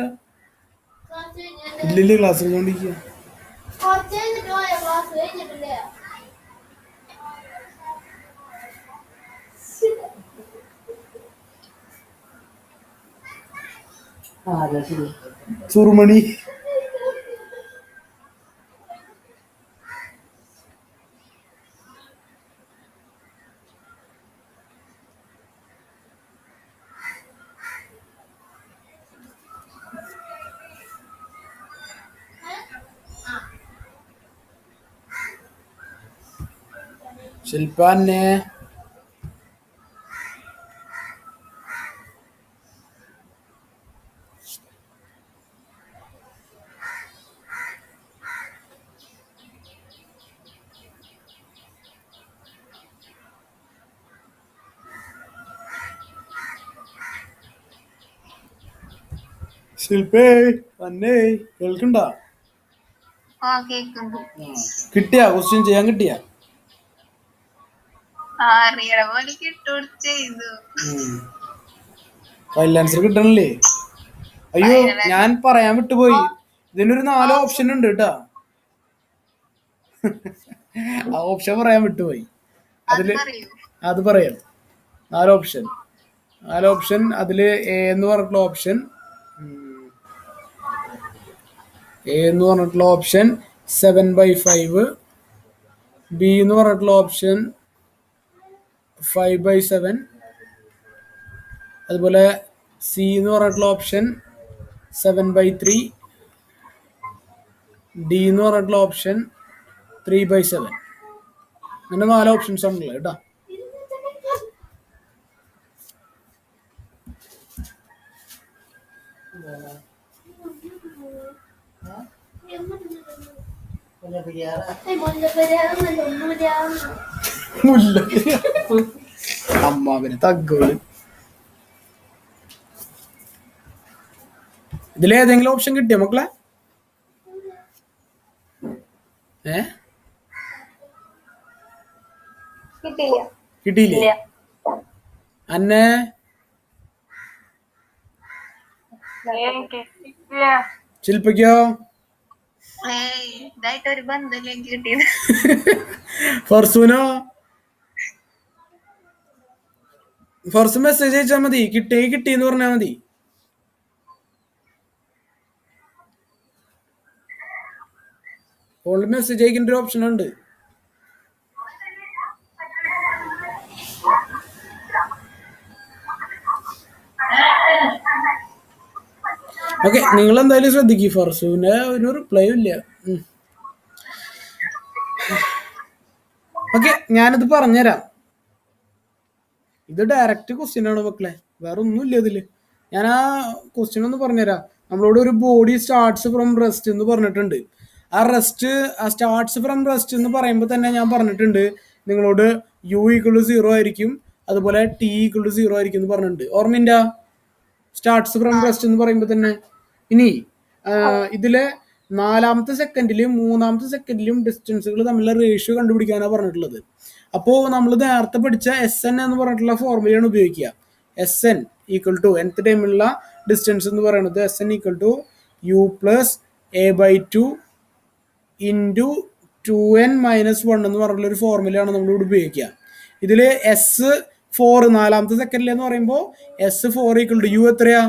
ഇല്ലില്ല, ക്ലാസ് എടുത്തോണ്ടിരിക്കുക. സുറുമണി ശില്പന്നെ ശില്പേ അന്നേ കേൾക്കണ്ട? കിട്ടിയാ ക്വസ്റ്റ്യൻ ചെയ്യാൻ കിട്ടിയാ? ഫൈനൽ ആൻസർ കിട്ടണല്ലേ? അയ്യോ ഞാൻ പറയാൻ വിട്ടുപോയി, ഇതിനൊരു 4 ഓപ്ഷൻ ഉണ്ട് കേട്ടാ. ആ ഓപ്ഷൻ പറയാൻ വിട്ടുപോയി. അത് പറയാം. 4 ഓപ്ഷൻ അതില് എ എന്ന് പറഞ്ഞിട്ടുള്ള ഓപ്ഷൻ 7/5, ബി എന്ന് പറഞ്ഞിട്ടുള്ള ഓപ്ഷൻ 5/7, അതുപോലെ സി എന്ന് പറഞ്ഞിട്ടുള്ള ഓപ്ഷൻ 7/3, ഡി എന്ന് പറഞ്ഞിട്ടുള്ള ഓപ്ഷൻ 3/7. അങ്ങനെ 4 ഓപ്ഷൻസ് ആണല്ലോ കേട്ടോ. അമ്മാവിന് തഗ്ഗോള്. ഇതിലേതെങ്കിലും ഓപ്ഷൻ കിട്ടിയോ മക്കളെ? കിട്ടിയില്ലേ? അന്നെ ശില്പയ്ക്കോ? ഫർസൂനോ? ഫർസു മെസ്സേജ് അയച്ചാൽ മതി, കിട്ടിയെന്ന് പറഞ്ഞാൽ മതി. ഫോണിൽ മെസ്സേജ് അയക്കേണ്ട ഒരു ഓപ്ഷൻ ഉണ്ട്. ഓക്കെ, നിങ്ങൾ എന്തായാലും ശ്രദ്ധിക്കും. ഫർസൂന് ഒരു റിപ്ലൈ ഇല്ല. ഓക്കെ, ഞാനിത് പറഞ്ഞുതരാം. ഇത് ഡയറക്റ്റ് ക്വസ്റ്റ്യൻ ആണ് മക്കളെ, വേറെ ഒന്നുമില്ല ഇതില്. ഞാൻ ആ ക്വസ്റ്റ്യൻ ഒന്ന് പറഞ്ഞുതരാം. നമ്മളോട് ഒരു ബോഡി സ്റ്റാർട്ട്സ് ഫ്രം റെസ്റ്റ് എന്ന് പറഞ്ഞിട്ടുണ്ട്. ആ സ്റ്റാർട്ട്സ് ഫ്രം റെസ്റ്റ് എന്ന് പറയുമ്പോൾ തന്നെ ഞാൻ പറഞ്ഞിട്ടുണ്ട് നിങ്ങളോട് u = 0 ആയിരിക്കും, അതുപോലെ t = 0 ആയിരിക്കും എന്ന് പറഞ്ഞിട്ടുണ്ട്. ഓർമ്മയില്ല? സ്റ്റാർട്ട്സ് ഫ്രം റെസ്റ്റ് എന്ന് പറയുമ്പോൾ തന്നെ. ഇനി ഇതിലെ 4ാമത്തെ സെക്കൻഡിലും 3ാമത്തെ സെക്കൻഡിലും ഡിസ്റ്റൻസുകൾ തമ്മിലുള്ള റേഷ്യോ കണ്ടുപിടിക്കാനാണ് പറഞ്ഞിട്ടുള്ളത്. അപ്പോൾ നമ്മൾ നേരത്തെ പഠിച്ച SN എന്ന് പറഞ്ഞിട്ടുള്ള ഫോർമുലയാണ് ഉപയോഗിക്കുക. SN ഈക്വൽ ടു nth ടൈമിലുള്ള ഡിസ്റ്റൻസ് എന്ന് പറയുന്നത് Sn equal to u plus a/2 into 2n-1 എന്ന് പറഞ്ഞുള്ള ഒരു ഫോർമുലയാണ് നമ്മളിവിടെ ഉപയോഗിക്കുക. ഇതിൽ S4 നാലാമത്തെ സെക്കൻഡിൽ എന്ന് പറയുമ്പോൾ S4 ഈക്വൽ ടു u എത്രയാ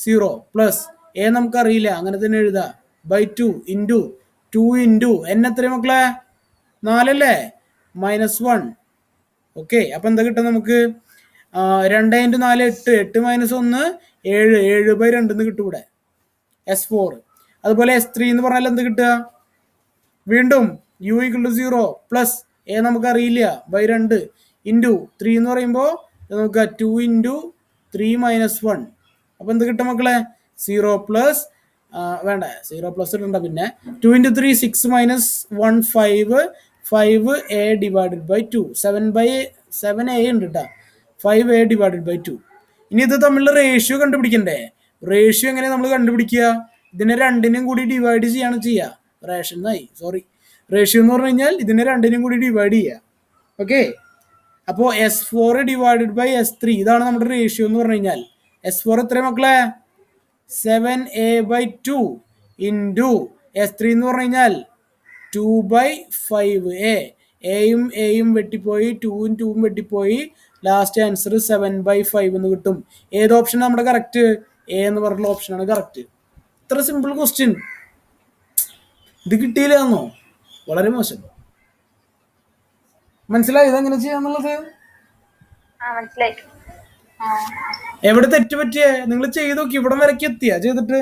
0 പ്ലസ് എ നമുക്കറിയില്ല, അങ്ങനെ തന്നെ എഴുതാം /2 ഇൻറ്റു 2 ഇൻറ്റു n എത്രയാ മക്കളെ 4 അല്ലേ -1. ഓക്കെ, അപ്പം എന്താ കിട്ടുക നമുക്ക് 2 × 4 8, 8 - 1 7, 7/2 കിട്ടും ഇവിടെ S4. അതുപോലെ S3 എന്ന് പറഞ്ഞാൽ എന്ത് കിട്ടുക, വീണ്ടും u equal to 0 plus a നമുക്കറിയില്ല /2 ഇൻറ്റു 3 എന്ന് പറയുമ്പോൾ നമുക്ക് 2 ഇൻറ്റു 3 - 1. അപ്പോൾ എന്ത് കിട്ടും മക്കളെ 0 പ്ലസ് വേണ്ട 0 പ്ലസ് ഇടണ്ട, പിന്നെ 2 ഇൻറ്റു 3 6 - 1 5, 5a/2 7a ഉണ്ട് കേട്ടോ, 5a/2. ഇനി ഇത് തമ്മിലുള്ള റേഷ്യോ കണ്ടുപിടിക്കണ്ടേ. റേഷ്യോ എങ്ങനെ നമ്മൾ കണ്ടുപിടിക്കുക, ഇതിനെ രണ്ടിനും കൂടി ഡിവൈഡ് ചെയ്യാണ് ചെയ്യുക. റേഷ്യോ എന്ന് പറഞ്ഞു കഴിഞ്ഞാൽ ഇതിനെ രണ്ടിനും കൂടി ഡിവൈഡ് ചെയ്യുക. ഓക്കെ, അപ്പോൾ S4 ഡിവൈഡഡ് ബൈ S3 ഇതാണ് നമ്മുടെ റേഷ്യോ എന്ന് പറഞ്ഞു കഴിഞ്ഞാൽ. S4 എത്ര മക്കളെ 7a/2 ഇൻറ്റു S3 എന്ന് പറഞ്ഞു കഴിഞ്ഞാൽ 2/5a. എയും വെട്ടിപ്പോയി 2ഉം 2ഉം വെട്ടിപ്പോയി, ലാസ്റ്റ് ആൻസർ 7/5 എന്ന് കിട്ടും. ഏത് ഓപ്ഷൻ നമ്മുടെ കറക്റ്റ്, എ എന്ന് പറഞ്ഞുള്ള ഓപ്ഷനാണ് കറക്റ്റ്. ഇത്ര സിമ്പിൾ ക്വസ്റ്റ്യൻ. ഇത് കിട്ടിയില്ലെന്നോ, വളരെ മോശം. മനസ്സിലായി ഇതെങ്ങനെ ചെയ്യാന്നുള്ളത്? എവിടെ തെറ്റ് പറ്റിയേ നിങ്ങൾ ചെയ്ത് നോക്കി, ഇവിടം വരയ്ക്ക് എത്തിയാ ചെയ്തിട്ട്?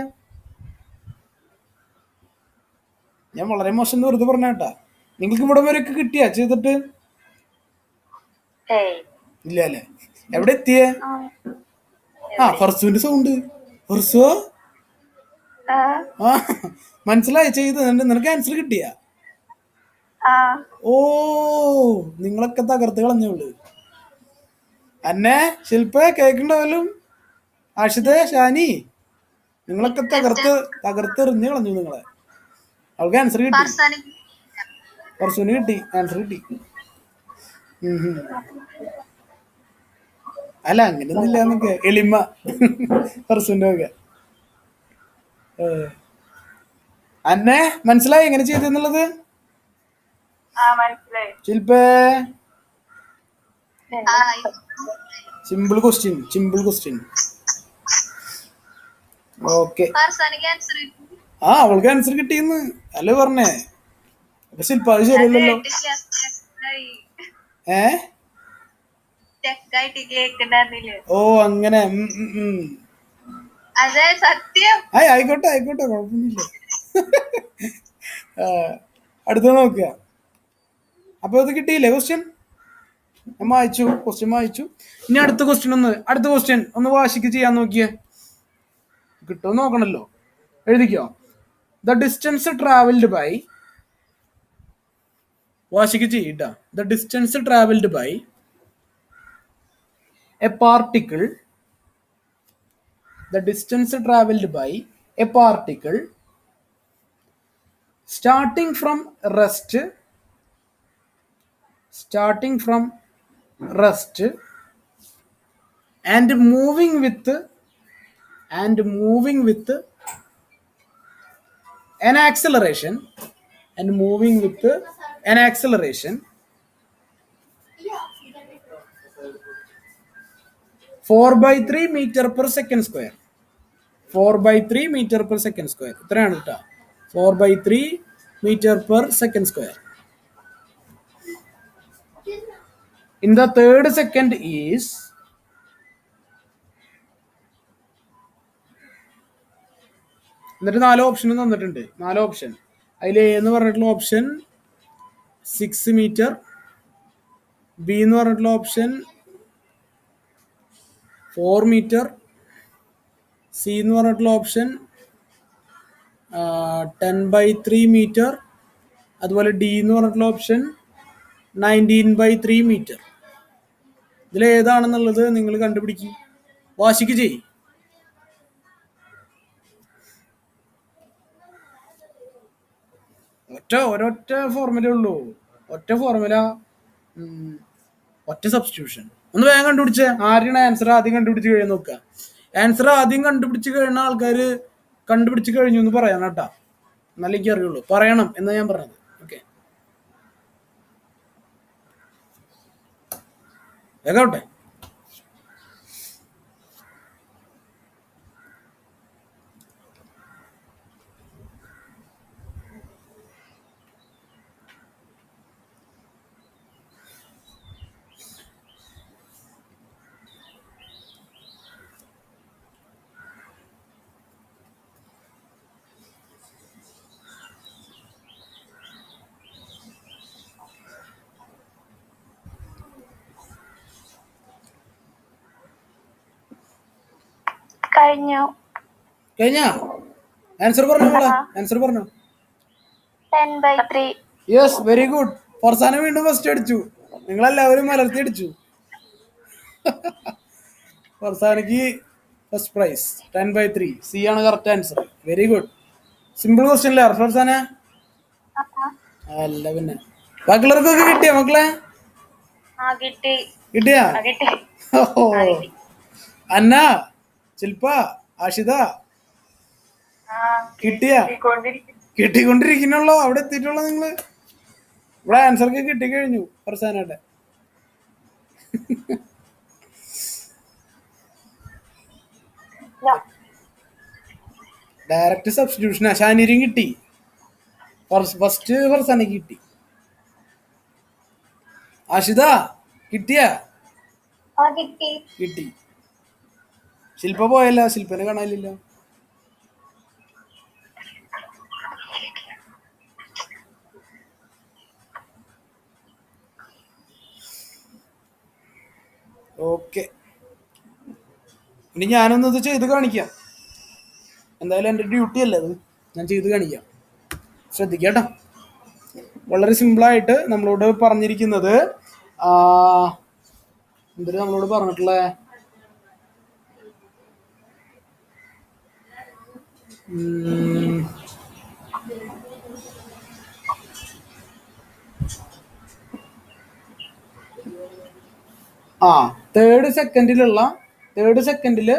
ഞാൻ വളരെ മോശം എന്ന് വെറുതെ പറഞ്ഞ കേട്ടാ. നിങ്ങൾക്ക് ഇവിടം വരെയൊക്കെ കിട്ടിയാ ചെയ്തിട്ട്? ഇല്ല അല്ലേ, എവിടെ എത്തിയേ? ഫർസുവിന്റെ സൗണ്ട്. ഫർസുവോ മനസ്സിലായി ചെയ്ത്, നിനക്ക് ആൻസർ കിട്ടിയ? ഓ, നിങ്ങളൊക്കെ തകർത്ത് കളഞ്ഞോളൂ. അന്നെ ശില്പ കേൾക്കണ്ടാവലും, ആഷിദേ ഷാനി നിങ്ങളൊക്കെ തകർത്തെറിഞ്ഞ് കളഞ്ഞു നിങ്ങളെ. അവൾക്ക് ആൻസർ കിട്ടി, ഫർസുവിന് കിട്ടി, ആൻസർ കിട്ടി. അല്ല അങ്ങനെയൊന്നും ഇല്ല എന്നൊക്കെ എളിമ ഫർസുവിന്റെ ഒക്കെ. അന്നെ മനസ്സിലായി എങ്ങനെ ചെയ്തെന്നുള്ളത്? ശില്പേ സിമ്പിൾ ക്വസ്റ്റ്യൻ. ഓക്കെ, അവൾക്ക് ആൻസർ കിട്ടിയെന്ന് അല്ലേ പറഞ്ഞേ. അപ്പൊ ശില്പ അത് ശരിയല്ലല്ലോ. ഓ അങ്ങനെ, ആയിക്കോട്ടെ കുഴപ്പമൊന്നുമില്ല. അടുത്ത നോക്കുക. അപ്പൊ ഇത് കിട്ടിയില്ലേ ക്വസ്റ്റ്യൻ? ക്വസ്റ്റ്യൻ വായിച്ചു. ഇനി അടുത്ത ക്വസ്റ്റ്യൻ ഒന്ന് വാശിക്ക് ചെയ്യാൻ നോക്കിയേ, കിട്ടുമോ നോക്കണല്ലോ. എഴുതിക്കോ. ദ ഡിസ്റ്റൻസ് ട്രാവൽഡ് ബൈ, വാശിക്ക് ചെയ്യട്ട. The distance travelled by a particle, starting from rest and moving with an acceleration 4/3 meter per second square. 4/3 meter per second square ഇത്രയാണ് കേട്ടോ. 4/3 meter per second square. In the third second is എന്നിട്ട് 4 ഓപ്ഷൻ തന്നിട്ടുണ്ട്. 4 ഓപ്ഷൻ അതിൽ എ എന്ന് പറഞ്ഞിട്ടുള്ള ഓപ്ഷൻ 6 മീറ്റർ, ബി എന്ന് പറഞ്ഞിട്ടുള്ള ഓപ്ഷൻ 4 മീറ്റർ, സി എന്ന് പറഞ്ഞിട്ടുള്ള ഓപ്ഷൻ 10/3 മീറ്റർ, അതുപോലെ ഡി എന്ന് പറഞ്ഞിട്ടുള്ള ഓപ്ഷൻ 19/3 മീറ്റർ. ഇതിലേതാണെന്നുള്ളത് നിങ്ങൾ കണ്ടുപിടിക്കും, വാശിക്ക് ചെയ്യും. ഒരൊറ്റ ഫോർമുല ഉള്ളൂ, ഒറ്റ സബ്സ്റ്റിറ്റ്യൂഷൻ. ഒന്ന് വേഗം കണ്ടുപിടിച്ചേ. ആരെയാണ് ആൻസർ ആദ്യം കണ്ടുപിടിച്ച് കഴിയാൻ നോക്കുക. ആൻസർ ആദ്യം കണ്ടുപിടിച്ച് കഴിയുന്ന ആൾക്കാർ കണ്ടുപിടിച്ച് കഴിഞ്ഞു എന്ന് പറയണം കേട്ടാ, എന്നാലേ എനിക്ക് അറിയുള്ളൂ. പറയണം എന്നാ ഞാൻ പറഞ്ഞത്. ഓക്കെ, വേഗോട്ടെ. കഴിഞ്ഞ ആൻസർ പറഞ്ഞോ, ആൻസർ പറഞ്ഞോ. 10/3. Yes, very good. ഫർസാന വീണ്ടും ഫസ്റ്റ് അടിച്ചു. നിങ്ങളെല്ലാവരും മലർത്തി അടിച്ചു. ഫർസാനക്ക് ഫസ്റ്റ് പ്രൈസ് 10/3. സി ആണ് correct answer. Very good. Simple question അല്ലേ ഫർസാന? അല്ല പിന്നെ ബാക്കിയുള്ളവർക്കൊക്കെ കിട്ടിയോ മക്കളെ? കിട്ടിയാ? ഓ, അന്ന, ശില്പ, ആഷിത കിട്ടിയാ? കിട്ടിക്കൊണ്ടിരിക്കുന്നുള്ളോ? അവിടെ എത്തിയിട്ടുള്ളോ നിങ്ങള്? ഇവിടെ ആൻസർക്ക് കിട്ടിക്കഴിഞ്ഞു ഫർസാനയുടെ. ഡയറക്റ്റ് സബ്സ്റ്റിറ്റ്യൂഷനാ. ഷാനിരിയും കിട്ടി. ഫസ്റ്റ് ഫർസാനക്ക് കിട്ടി. ആഷിത കിട്ടിയാ? കിട്ടി. ശില്പ പോയല്ല, ശില്പനെ കാണാനില്ലല്ലോ. ഓക്കെ, ഇനി ഞാനൊന്നത് ചെയ്ത് കാണിക്കാം. എന്തായാലും എൻ്റെ ഡ്യൂട്ടി അല്ലേ അത്, ഞാൻ ചെയ്ത് കാണിക്കാം. ശ്രദ്ധിക്കട്ടോ. വളരെ സിമ്പിളായിട്ട് നമ്മളോട് പറഞ്ഞിരിക്കുന്നത് എന്തൊരു നമ്മളോട് പറഞ്ഞിട്ടുള്ളേ, തേർഡ് സെക്കൻഡിൽ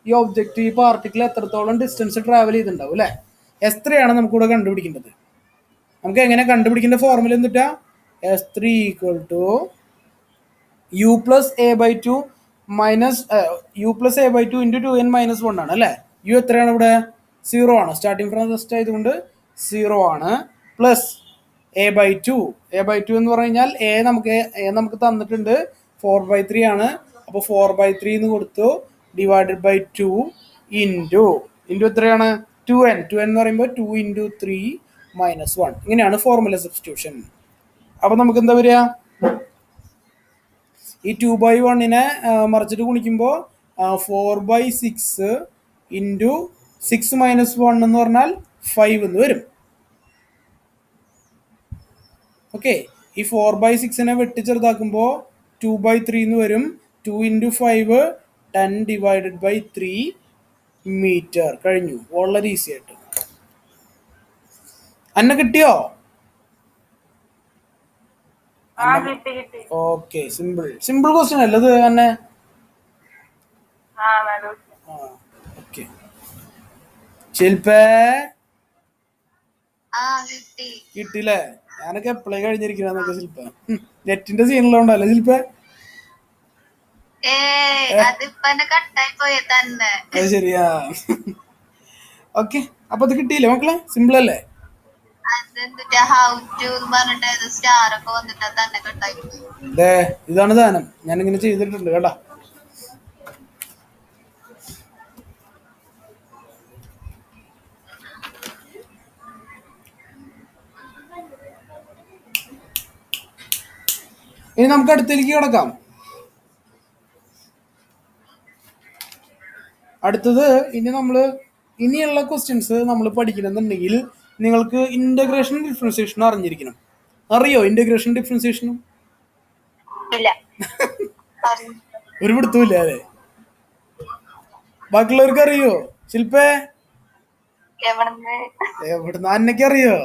ഈ ഒബ്ജക്റ്റ്, ഈ പാർട്ടിക്കിൾ എത്രത്തോളം ഡിസ്റ്റൻസ് ട്രാവൽ ചെയ്തിട്ടുണ്ടാവും അല്ലേ? എത്രയാണ് നമുക്കിവിടെ കണ്ടുപിടിക്കേണ്ടത്. നമുക്ക് എങ്ങനെ കണ്ടുപിടിക്കേണ്ട ഫോർമുല എന്നിട്ടാ? S3 = U+A/2 U+A/2 × 2n-1 ആണ് അല്ലേ? യു എത്രയാണ് ഇവിടെ? 0 ആണ്. സ്റ്റാർട്ടിങ് ഫ്രം ഫസ്റ്റ് ആയതുകൊണ്ട് 0 ആണ്. പ്ലസ് A/2 എന്ന് പറഞ്ഞു കഴിഞ്ഞാൽ എ നമുക്ക് തന്നിട്ടുണ്ട് 4/3 ആണ്. അപ്പോൾ 4/3 എന്ന് കൊടുത്തു, ഡിവൈഡഡ് ബൈ 2 ഇൻറ്റു എത്രയാണ്? 2n എന്ന് പറയുമ്പോൾ 2 × 3 - 1. ഇങ്ങനെയാണ് ഫോർമുല സബ്സ്റ്റിറ്റ്യൂഷൻ. അപ്പൊ നമുക്ക് എന്താ വരിക? ഈ 2/1 മറിച്ചിട്ട് ഗുണിക്കുമ്പോൾ 4/6 ഇൻറ്റു 6 - 1 എന്ന് പറഞ്ഞാൽ 5 എന്ന് വരും. ഓക്കെ, ഈ 4/6 വെട്ടി ചെറുതാക്കുമ്പോൾ 2/3 എന്ന് വരും. 2 × 5 10 ഡിവൈഡഡ് ബൈ 3 മീറ്റർ. കഴിഞ്ഞു. വളരെ ഈസി ആയിട്ട്. അന്ന കിട്ടിയോ? ഓക്കെ, സിമ്പിൾ ക്വസ്റ്റ്യൻ അല്ലേ ഇത് അന്നെ? ഓക്കെ, ശില്പേ കിട്ടില്ലേ? ഞാനൊക്കെ എപ്പോഴേ കഴിഞ്ഞിരിക്കുന്നൊക്കെ ശില്പ. നെറ്റിന്റെ സീനിലുണ്ടല്ലേ ശില്പ? അത് ശരിയാ. ഓക്കെ, അപ്പൊ അത് കിട്ടിയില്ലേ മക്കളെ? സിമ്പിൾ അല്ലേ? ഇതാണ് സാധനം. ഞാനിങ്ങനെ ചെയ്തിട്ടുണ്ട് കേട്ടാ. ഇനി നമുക്ക് അടുത്തേക്ക് കിടക്കാം. അടുത്തത് ഇനിയുള്ള ക്വസ്റ്റ്യൻസ് നമ്മൾ പഠിക്കണമെന്നുണ്ടെങ്കിൽ നിങ്ങൾക്ക് ഇന്റഗ്രേഷൻ ഡിഫറൻസിയേഷൻ അറിഞ്ഞിരിക്കണം. അറിയോ ഇന്റഗ്രേഷൻ ഡിഫറൻസിയേഷനും? ഒരു പിടുത്തമില്ല അല്ലേ? ബാക്കിയുള്ളവർക്ക് അറിയോ? ശില്പേ എവിടുന്ന്? അന്നയ്ക്ക് അറിയോ?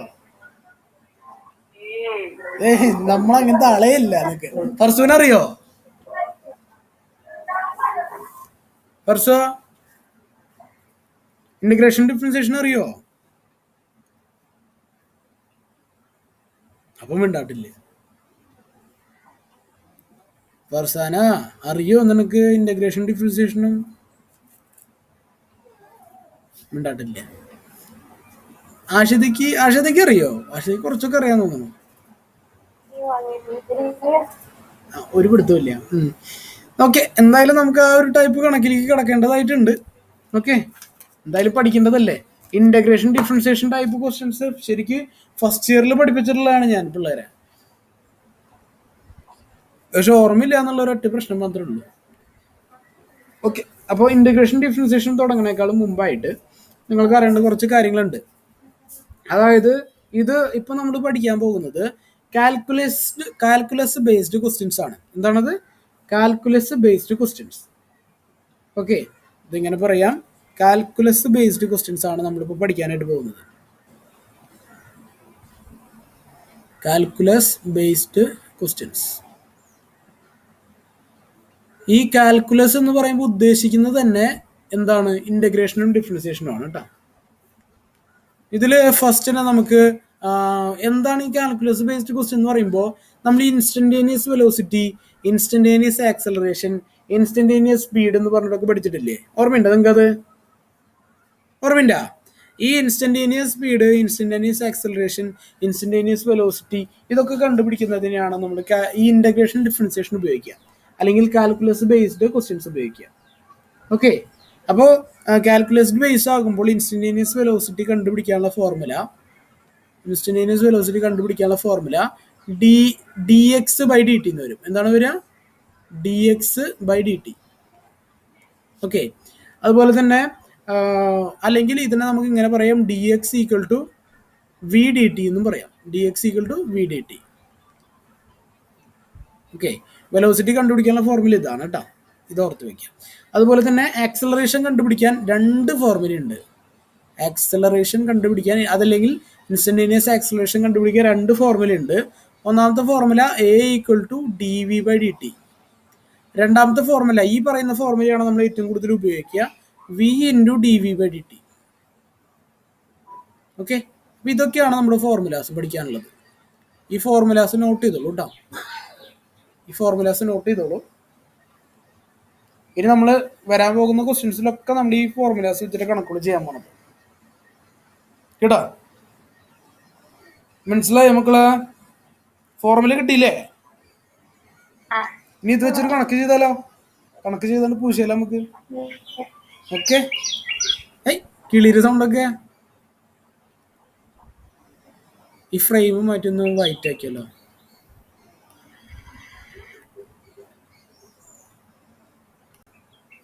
നമ്മളങ്ങനത്തെ ആളെയല്ല. എന്നൊക്കെ ഫർസൂന് അറിയോ? വർഷ ഇന്റഗ്രേഷൻ ഡിഫറൻസിയേഷൻ അറിയോ? അപ്പം മിണ്ടാട്ടില്ലേ? വർഷാന അറിയോ നിനക്ക് ഇന്റഗ്രേഷൻ ഡിഫറൻസിയേഷനും? മിണ്ടാട്ടില്ല. ആഷിതയ്ക്ക് അറിയോ? ആഷിതയ്ക്ക് കുറച്ചൊക്കെ അറിയാൻ തോന്നുന്നു. ഒരു പിടുത്തമില്ല. ഓക്കെ, എന്തായാലും നമുക്ക് ആ ഒരു ടൈപ്പ് കണക്കിലേക്ക് കിടക്കേണ്ടതായിട്ടുണ്ട്. ഓക്കെ, എന്തായാലും പഠിക്കേണ്ടതല്ലേ ഇന്റഗ്രേഷൻ ഡിഫറൻസിയേഷൻ ടൈപ്പ് ക്വസ്റ്റ്യൻസ്. ശരിക്ക് ഫസ്റ്റ് ഇയറിൽ പഠിപ്പിച്ചിട്ടുള്ളതാണ് ഞാൻ പിള്ളേരെ, പക്ഷെ ഓർമ്മയില്ല എന്നുള്ള ഒരൊറ്റ പ്രശ്നം മാത്രമേ ഉള്ളൂ. ഓക്കെ, അപ്പോൾ ഇന്റഗ്രേഷൻ ഡിഫറൻസിയേഷൻ തുടങ്ങുന്നേക്കാളും മുമ്പായിട്ട് നിങ്ങൾക്ക് അറിയേണ്ട കുറച്ച് കാര്യങ്ങളുണ്ട്. അതായത് ഇത് ഇപ്പൊ നമ്മൾ പഠിക്കാൻ പോകുന്നത് കാൽക്കുലസ് ബേസ്ഡ് ക്വസ്റ്റ്യൻസ് ആണ്. എന്താണത്? Calculus based questions. ഓക്കെ, ഇതിങ്ങനെ പറയാം, കാൽക്കുലസ് ബേസ്ഡ് ക്വസ്റ്റ്യൻസ് ആണ് നമ്മളിപ്പോൾ പഠിക്കാനായിട്ട് പോകുന്നത്. Calculus based questions. ഈ കാൽക്കുലസ് എന്ന് പറയുമ്പോൾ ഉദ്ദേശിക്കുന്നത് തന്നെ എന്താണ്? ഇന്റഗ്രേഷനും ഡിഫറൻസിയേഷനും ആണ് കേട്ടോ. ഇതിൽ ഫസ്റ്റ് തന്നെ നമുക്ക് എന്താണ് ഈ കാൽക്കുലസ് ബേസ്ഡ് ക്വസ്റ്റ്യൻ എന്ന് പറയുമ്പോൾ, നമ്മൾ instantaneous velocity, instantaneous acceleration, instantaneous speed എന്ന് പറഞ്ഞിട്ടൊക്കെ പഠിച്ചിട്ടില്ലേ? ഓർമ്മയുണ്ടോ നിങ്ങൾക്കത്? ഓർമ്മയുണ്ടോ? ഈ instantaneous speed, instantaneous acceleration, instantaneous velocity ഇതൊക്കെ കണ്ടുപിടിക്കുന്നതിനാണ് നമ്മൾ ഈ ഇന്റഗ്രേഷൻ ഡിഫറൻസിയേഷൻ ഉപയോഗിക്കുക, അല്ലെങ്കിൽ കാൽക്കുലസ് ബേസ്ഡ് ക്വസ്റ്റ്യൻസ് ഉപയോഗിക്കുക. ഓക്കെ, അപ്പോൾ കാൽക്കുലസ്ഡ് ബേസ് ആകുമ്പോൾ ഇൻസ്റ്റന്റേനിയസ് വെലോസിറ്റി കണ്ടുപിടിക്കാനുള്ള formula d x by d t എന്ന് വരും. എന്താണ് വരിക? D x by d t. Okay, അതുപോലെ തന്നെ അല്ലെങ്കിൽ ഇതിനെ നമുക്ക് ഇങ്ങനെ പറയാം, d X equal to v D t എന്നും പറയാം. D X equal to v D t. Okay, velocity കണ്ടുപിടിക്കാനുള്ള ഫോർമുല ഇതാണ് കേട്ടോ, ഇത് ഓർത്ത് വയ്ക്കാം. അതുപോലെ തന്നെ ആക്സലറേഷൻ കണ്ടുപിടിക്കാൻ രണ്ട് ഫോർമുല ഉണ്ട്. ആക്സലറേഷൻ കണ്ടുപിടിക്കാൻ, അതല്ലെങ്കിൽ ഇൻസ്റ്റന്റേനിയസ് ആക്സലറേഷൻ കണ്ടുപിടിക്കാൻ രണ്ട് ഫോർമുല ഉണ്ട്. ഒന്നാമത്തെ formula a equal to d v by d t. രണ്ടാമത്തെ ഫോർമുല, ഈ പറയുന്ന ഫോർമുലയാണ് നമ്മൾ ഏറ്റവും കൂടുതൽ ഉപയോഗിക്കുക, v into d v by d t. Okay, അപ്പോൾ ഇതൊക്കെയാണ് നമ്മുടെ ഫോർമുലാസ് പഠിക്കാനുള്ളത്. ഈ ഫോർമുലാസ് നോട്ട് ചെയ്തോളൂ കേട്ടോ, ഈ ഫോർമുലാസ് നോട്ട് ചെയ്തോളൂ. ഇനി നമ്മൾ വരാൻ പോകുന്ന ക്വസ്റ്റ്യൻസിലൊക്കെ നമ്മൾ ഈ ഫോർമുലാസ് വെച്ചിട്ട് കണക്കുകൾ ചെയ്യാൻ പോണത് കേട്ടോ. മനസ്സിലായോ മക്കള്? ഫോർമുല കിട്ടിയില്ലേ? ഇനി ഇത് വെച്ചൊരു കണക്ക് ചെയ്താലോ? കണക്ക് ചെയ്താൽ പൂശിയാലോ നമുക്ക്? ഓക്കെ, കിളിയുടെ സൗണ്ടൊക്കെ. ഈ ഫ്രെയിം മാറ്റൊന്ന് വൈറ്റ് ആക്കിയല്ലോ.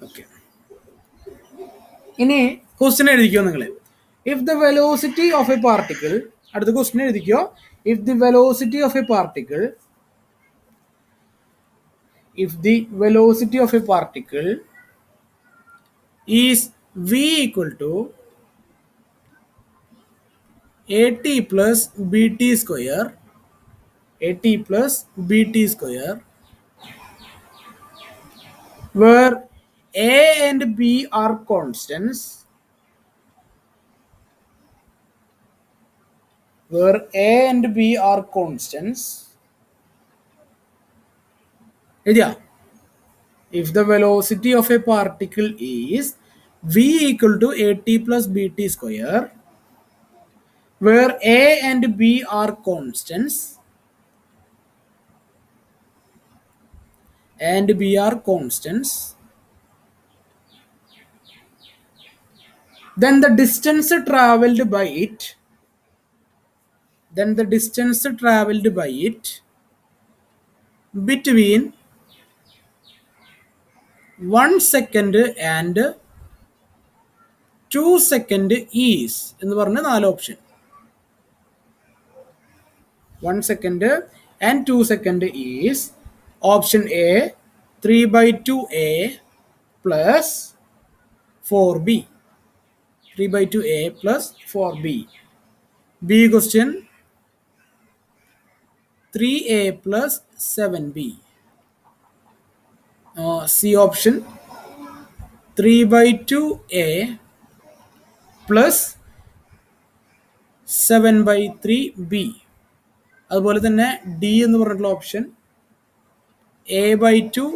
ഓക്കെ, ഇനി ക്വസ്റ്റ്യൻ എഴുതിക്കോ നിങ്ങൾ. If the velocity of a particle, അടുത്ത ക്വസ്റ്റ്യൻ എഴുതിക്കോ. If the velocity of a particle is v equal to at plus bt square, where a and b are constants, if the velocity of a particle is v equal to at plus bt square, where a and b are constants, then the distance traveled by it between 1 second and 2 second is എന്ന് പറഞ്ഞ 4 option. 1 second and 2 second is option A 3/2a plus 4b. 3/2a plus 4b. B question 3a plus 7b. C option 3/2a plus 7/3b. അതുപോലെ തന്നെ ഡി എന്ന് പറഞ്ഞിട്ടുള്ള option a/2